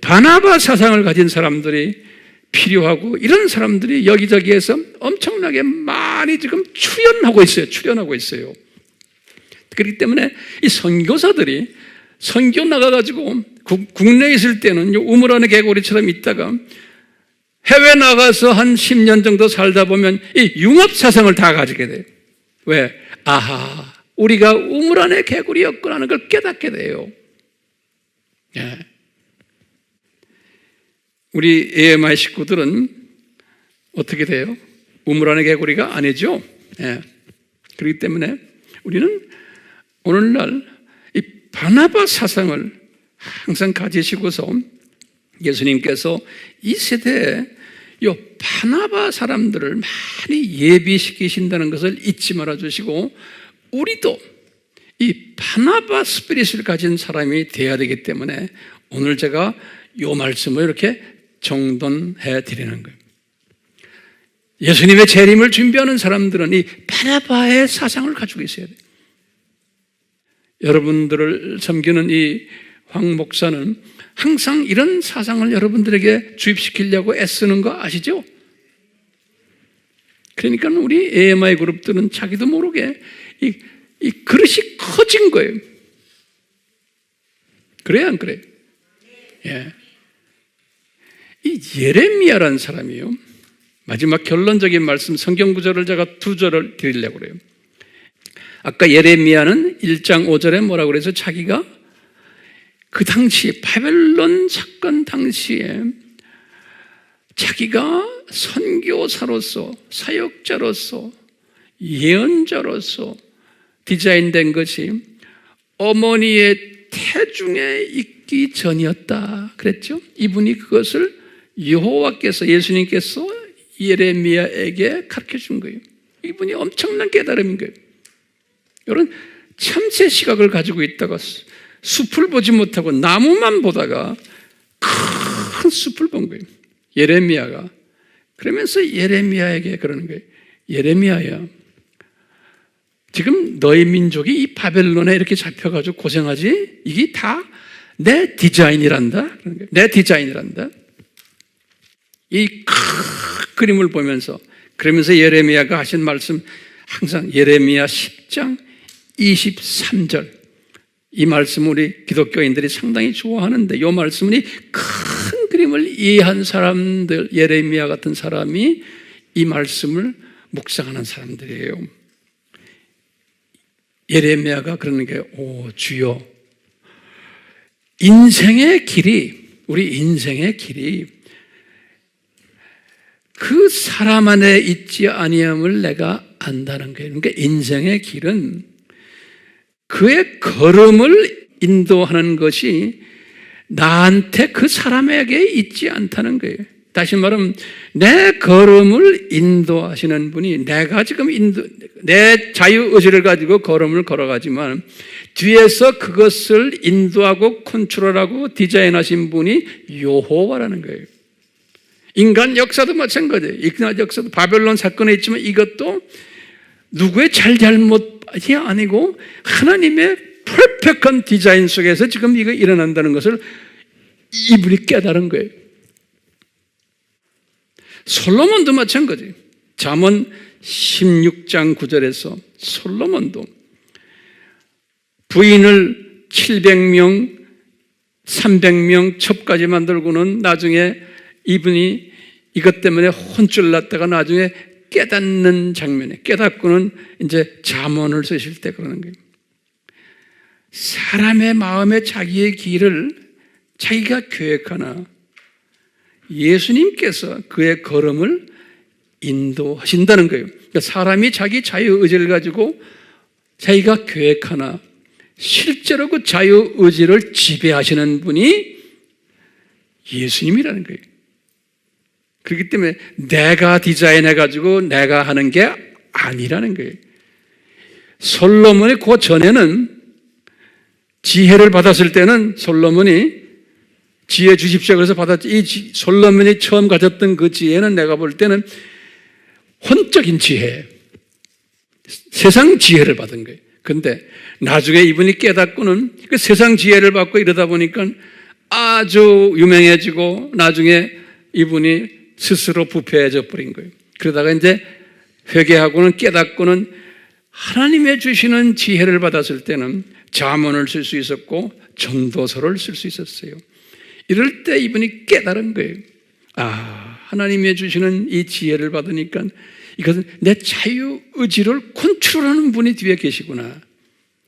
바나바 사상을 가진 사람들이 필요하고, 이런 사람들이 여기저기에서 엄청나게 많이 지금 출현하고 있어요. 그렇기 때문에 이 선교사들이 선교 나가가지고 국내에 있을 때는 우물 안에 개구리처럼 있다가 해외 나가서 한 10년 정도 살다 보면 이 융합 사상을 다 가지게 돼요. 왜? 우리가 우물 안에 개구리였구나 하는 걸 깨닫게 돼요. 예. 우리 AMI 식구들은 어떻게 돼요? 우물 안에 개구리가 아니죠. 예. 그렇기 때문에 우리는 오늘날 이 바나바 사상을 항상 가지시고서 예수님께서 이 세대에 이 바나바 사람들을 많이 예비시키신다는 것을 잊지 말아 주시고, 우리도 이 바나바 스피릿을 가진 사람이 되어야 되기 때문에 오늘 제가 이 말씀을 이렇게 정돈해 드리는 거예요. 예수님의 재림을 준비하는 사람들은 이 바나바의 사상을 가지고 있어야 돼요. 여러분들을 섬기는 이 황 목사는 항상 이런 사상을 여러분들에게 주입시키려고 애쓰는 거 아시죠? 그러니까 우리 AMI 그룹들은 자기도 모르게 이 그릇이 커진 거예요. 그래요, 안 그래요? 예. 이 예레미야라는 사람이요, 마지막 결론적인 말씀 성경 구절을 제가 2절을 드리려고 그래요. 아까 예레미야는 1장 5절에 뭐라고 그래서 자기가 그 당시 바벨론 사건 당시에 자기가 선교사로서 사역자로서 예언자로서 디자인된 것이 어머니의 태중에 있기 전이었다 그랬죠. 이분이 그것을 여호와께서 예수님께서 예레미야에게 가르쳐준 거예요. 이분이 엄청난 깨달음인 거예요. 이런 참새 시각을 가지고 있다가 숲을 보지 못하고 나무만 보다가 큰 숲을 본 거예요. 예레미야가. 그러면서 예레미야에게 그러는 거예요. 예레미야야, 지금 너희 민족이 이 바벨론에 이렇게 잡혀가지고 고생하지? 이게 다 내 디자인이란다. 내 디자인이란다. 이 큰 그림을 보면서, 그러면서 예레미야가 하신 말씀, 항상 예레미야 10장 23절, 이 말씀 우리 기독교인들이 상당히 좋아하는데, 이 말씀이 큰 그림을 이해한 사람들, 예레미야 같은 사람이 이 말씀을 묵상하는 사람들이에요. 예레미야가 그러는 게, 오 주여, 인생의 길이, 우리 인생의 길이 그 사람 안에 있지 아니함을 내가 안다는 거예요. 그러니까 인생의 길은 그의 걸음을 인도하는 것이 나한테 그 사람에게 있지 않다는 거예요. 다시 말하면 내 걸음을 인도하시는 분이, 내가 지금 내 자유의지를 가지고 걸음을 걸어가지만 뒤에서 그것을 인도하고 컨트롤하고 디자인하신 분이 여호와라는 거예요. 인간 역사도 마찬가지예요. 인간 역사도 바벨론 사건에 있지만 이것도 누구의 잘잘못이 아니고 하나님의 퍼펙트한 디자인 속에서 지금 이거 일어난다는 것을 이분이 깨달은 거예요. 솔로몬도 마찬가지예요. 잠언 16장 9절에서 솔로몬도 부인을 700명, 300명 첩까지 만들고는 나중에 이분이 이것 때문에 혼쭐 났다가 나중에 깨닫는 장면에, 깨닫고는 이제 잠언을 쓰실 때 그러는 거예요. 사람의 마음에 자기의 길을 자기가 계획하나 예수님께서 그의 걸음을 인도하신다는 거예요. 그러니까 사람이 자기 자유의지를 가지고 자기가 계획하나 실제로 그 자유의지를 지배하시는 분이 예수님이라는 거예요. 그렇기 때문에 내가 디자인해가지고 내가 하는 게 아니라는 거예요. 솔로몬이 그 전에는 지혜를 받았을 때는 솔로몬이 지혜 주십시오 그래서 받았지, 이 솔로몬이 처음 가졌던 그 지혜는 내가 볼 때는 혼적인 지혜, 세상 지혜를 받은 거예요. 근데 나중에 이분이 깨닫고는 그 세상 지혜를 받고 이러다 보니까 아주 유명해지고 나중에 이분이 스스로 부패해져 버린 거예요. 그러다가 이제 회개하고는 깨닫고는 하나님의 주시는 지혜를 받았을 때는 잠언을 쓸 수 있었고 전도서를 쓸 수 있었어요. 이럴 때 이분이 깨달은 거예요. 아, 하나님의 주시는 이 지혜를 받으니까 이것은 내 자유의지를 컨트롤하는 분이 뒤에 계시구나.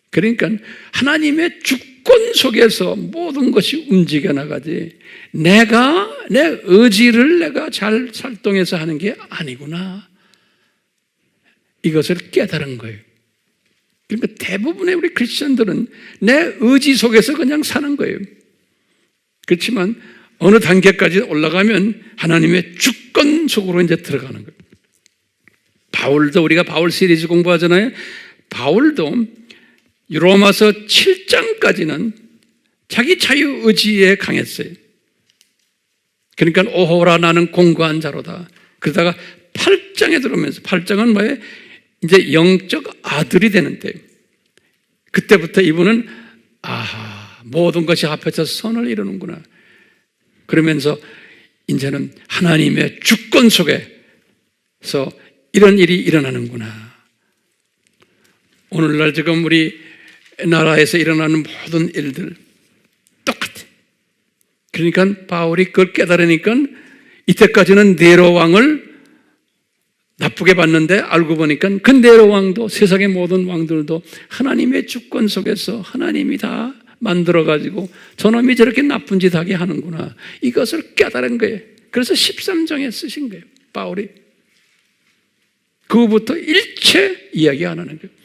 그러니까 하나님의 주권 속에서 모든 것이 움직여 나가지 내가 내 의지를 내가 잘 살동해서 하는 게 아니구나. 이것을 깨달은 거예요. 그러니까 대부분의 우리 크리스천들은 내 의지 속에서 그냥 사는 거예요. 그렇지만 어느 단계까지 올라가면 하나님의 주권 속으로 이제 들어가는 거예요. 바울도, 우리가 바울 시리즈 공부하잖아요. 바울도 로마서 7장까지는 자기 자유의지에 강했어요. 그러니까 오호라 나는 공고한 자로다. 그러다가 8장에 들어오면서, 8장은 뭐예요? 이제 영적 아들이 되는데 그때부터 이분은 아하, 모든 것이 합해서 선을 이루는구나. 그러면서 이제는 하나님의 주권 속에서 이런 일이 일어나는구나. 오늘날 지금 우리 나라에서 일어나는 모든 일들 똑같아. 그러니까 바울이 그걸 깨달으니까 이때까지는 네로 왕을 나쁘게 봤는데 알고 보니까 그 네로 왕도 세상의 모든 왕들도 하나님의 주권 속에서 하나님이 다 만들어가지고 저놈이 저렇게 나쁜 짓 하게 하는구나, 이것을 깨달은 거예요. 그래서 13장에 쓰신 거예요, 바울이. 그 후부터 일체 이야기 안 하는 거예요.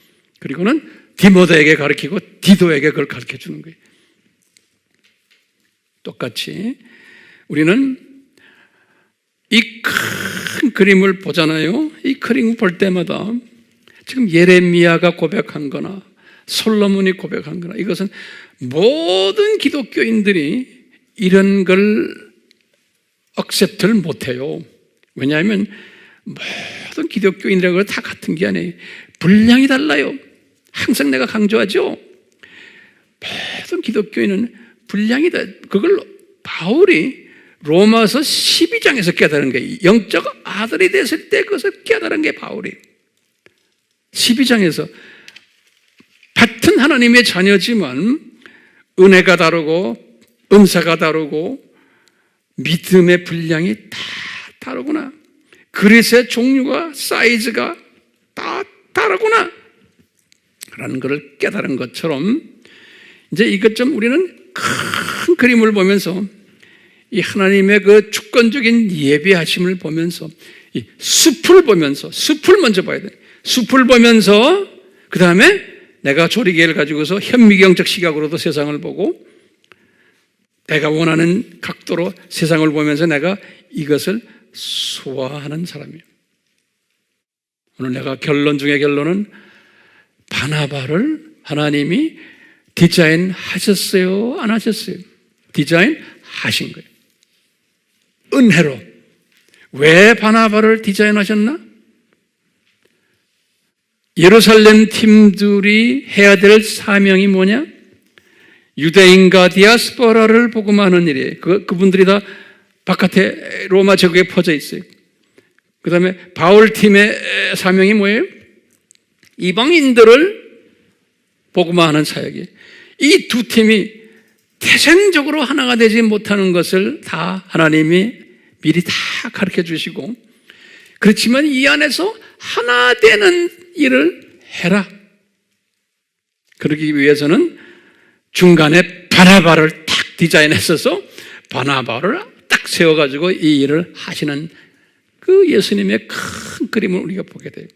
그리고는 디모데에게 가르치고 디도에게 그걸 가르쳐 주는 거예요. 똑같이 우리는 이 큰 그림을 보잖아요. 이 그림을 볼 때마다 지금 예레미야가 고백한 거나 솔로몬이 고백한 거나, 이것은 모든 기독교인들이 이런 걸 억셉트를 못해요. 왜냐하면 모든 기독교인들하고 다 같은 게 아니에요. 분량이 달라요. 항상 내가 강조하죠. 모든 기독교인은 분량이 다, 그걸 바울이 로마서 12장에서 깨달은 거예요. 영적 아들이 됐을 때 그것을 깨달은 게 바울이. 12장에서 같은 하나님의 자녀지만 은혜가 다르고 은사가 다르고 믿음의 분량이 다 다르구나, 그릇의 종류가 사이즈가 다 다르구나 라는 것을 깨달은 것처럼, 이제 이것 좀 우리는 큰 그림을 보면서 이 하나님의 그 주권적인 예배하심을 보면서 이 숲을 보면서, 숲을 먼저 봐야 돼. 숲을 보면서 그 다음에 내가 조리개를 가지고서 현미경적 시각으로도 세상을 보고 내가 원하는 각도로 세상을 보면서 내가 이것을 소화하는 사람이에요. 오늘 내가 결론 중에 결론은 바나바를 하나님이 디자인 하셨어요, 안 하셨어요? 디자인 하신 거예요. 은혜로. 왜 바나바를 디자인하셨나? 예루살렘 팀들이 해야 될 사명이 뭐냐? 유대인과 디아스포라를 복음하는 일이에요. 그분들이 다 바깥에 로마 제국에 퍼져 있어요. 그 다음에 바울 팀의 사명이 뭐예요? 이방인들을 복음화하는 사역이에요. 이 두 팀이 태생적으로 하나가 되지 못하는 것을 다 하나님이 미리 다 가르쳐 주시고, 그렇지만 이 안에서 하나 되는 일을 해라. 그러기 위해서는 중간에 바나바를 딱 디자인했어서 바나바를 딱 세워가지고 이 일을 하시는 그 예수님의 큰 그림을 우리가 보게 돼요.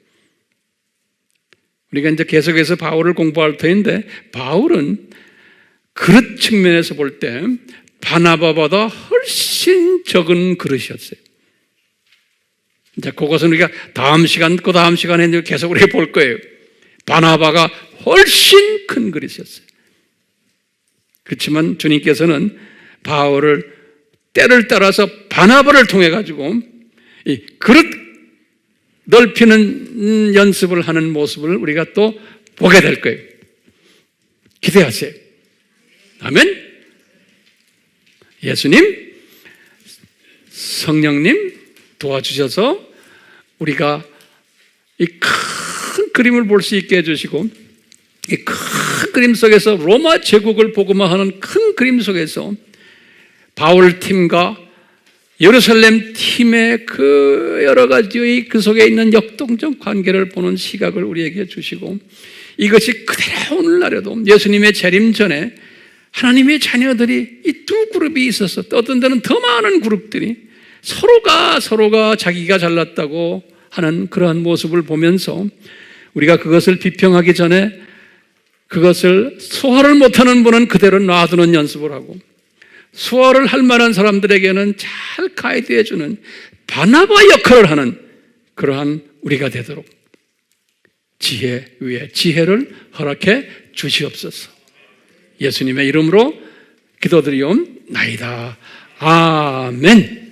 우리가 이제 계속해서 바울을 공부할 터인데, 바울은 그릇 측면에서 볼 때 바나바보다 훨씬 적은 그릇이었어요. 이제 그것은 우리가 다음 시간, 그 다음 시간에 계속 우리가 볼 거예요. 바나바가 훨씬 큰 그릇이었어요. 그렇지만 주님께서는 바울을 때를 따라서 바나바를 통해 가지고 이 그릇 넓히는 연습을 하는 모습을 우리가 또 보게 될 거예요. 기대하세요. 아멘. 예수님, 성령님 도와주셔서 우리가 이 큰 그림을 볼 수 있게 해주시고, 이 큰 그림 속에서 로마 제국을 복음화하는 큰 그림 속에서 바울 팀과 예루살렘 팀의 그 여러 가지의 그 속에 있는 역동적 관계를 보는 시각을 우리에게 주시고, 이것이 그대로 오늘날에도 예수님의 재림 전에 하나님의 자녀들이 이 두 그룹이 있어서, 어떤 데는 더 많은 그룹들이 서로가 자기가 잘났다고 하는 그러한 모습을 보면서 우리가 그것을 비평하기 전에 그것을 소화를 못하는 분은 그대로 놔두는 연습을 하고, 소화를 할 만한 사람들에게는 잘 가이드해주는 바나바 역할을 하는 그러한 우리가 되도록 지혜 위에 지혜를 허락해 주시옵소서. 예수님의 이름으로 기도드리옵나이다. 아멘.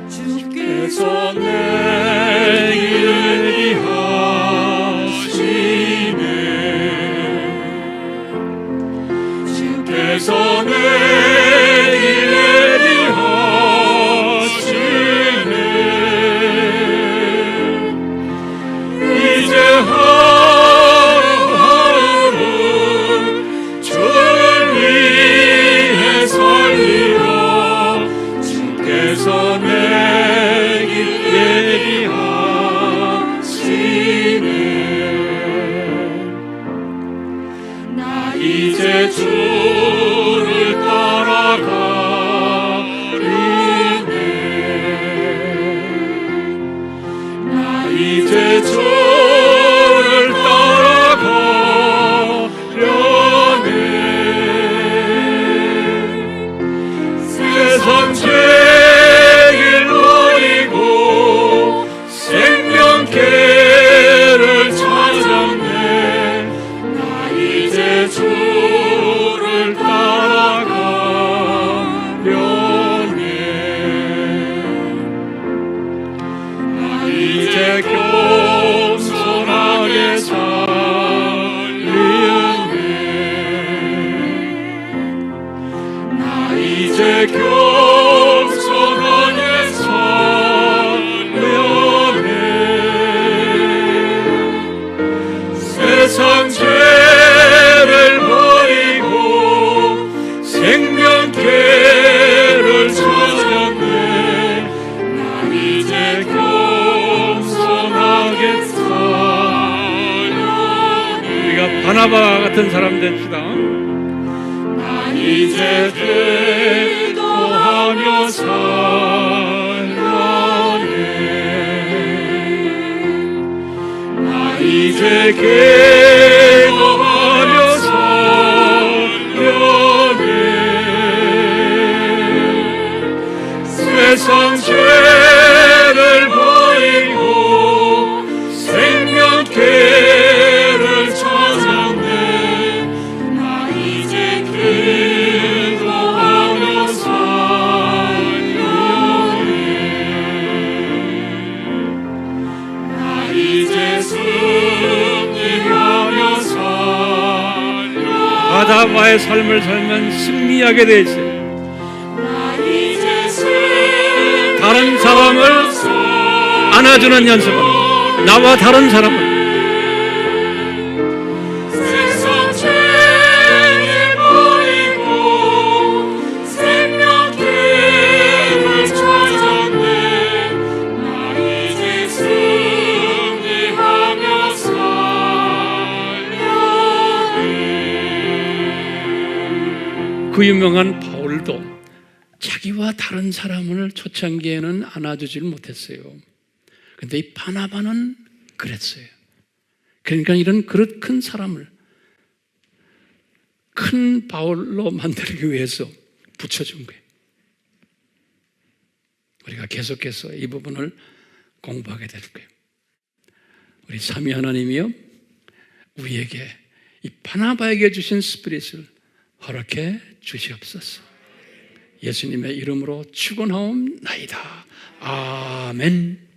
주께서 내 길을 이하시네. 주께서 내 길을 이하시네. 이제 주를 따라가리네. 나 이제 주를 따라가려네. 세상 죄길 버리고 생명길을 찾았네. 나 이제 주를 따라가려네. 나 이제 겸손하게 살리네. 나 이제 겸손하게 살려네. 세상 죄를 버리고 생명길을 찾았네. 나 이제 겸손하게 살려네. 우리가 바나바 같은 사람 됩시다. 나 이제 기도하며 살려네. 나 이제 기도하며 살려네. 세상 죄를 버리고 생명길을 찾았네. 나 이제 기도하며 살려네. 나 이제 승리하며 살려네. 바나바의 삶을 살면 승리하게 돼 있어요. 나 이제 다른 사람을 안아주는 연습은 나와 다른 사람을 세상 죄를 버리고 생명길을 찾았네. 나 이제 승리하며 살려네. 그 유명한 바울도 자기와 다른 사람을 초창기에는 안아주질 못했어요. 근데 이 바나바는 그랬어요. 그러니까 이런 그릇 큰 사람을 큰 바울로 만들기 위해서 붙여준 거예요. 우리가 계속해서 이 부분을 공부하게 되는 거예요. 우리 삼위 하나님이요, 우리에게 이 바나바에게 주신 스피릿을 허락해 주시옵소서. 예수님의 이름으로 축원하옵나이다. 아멘.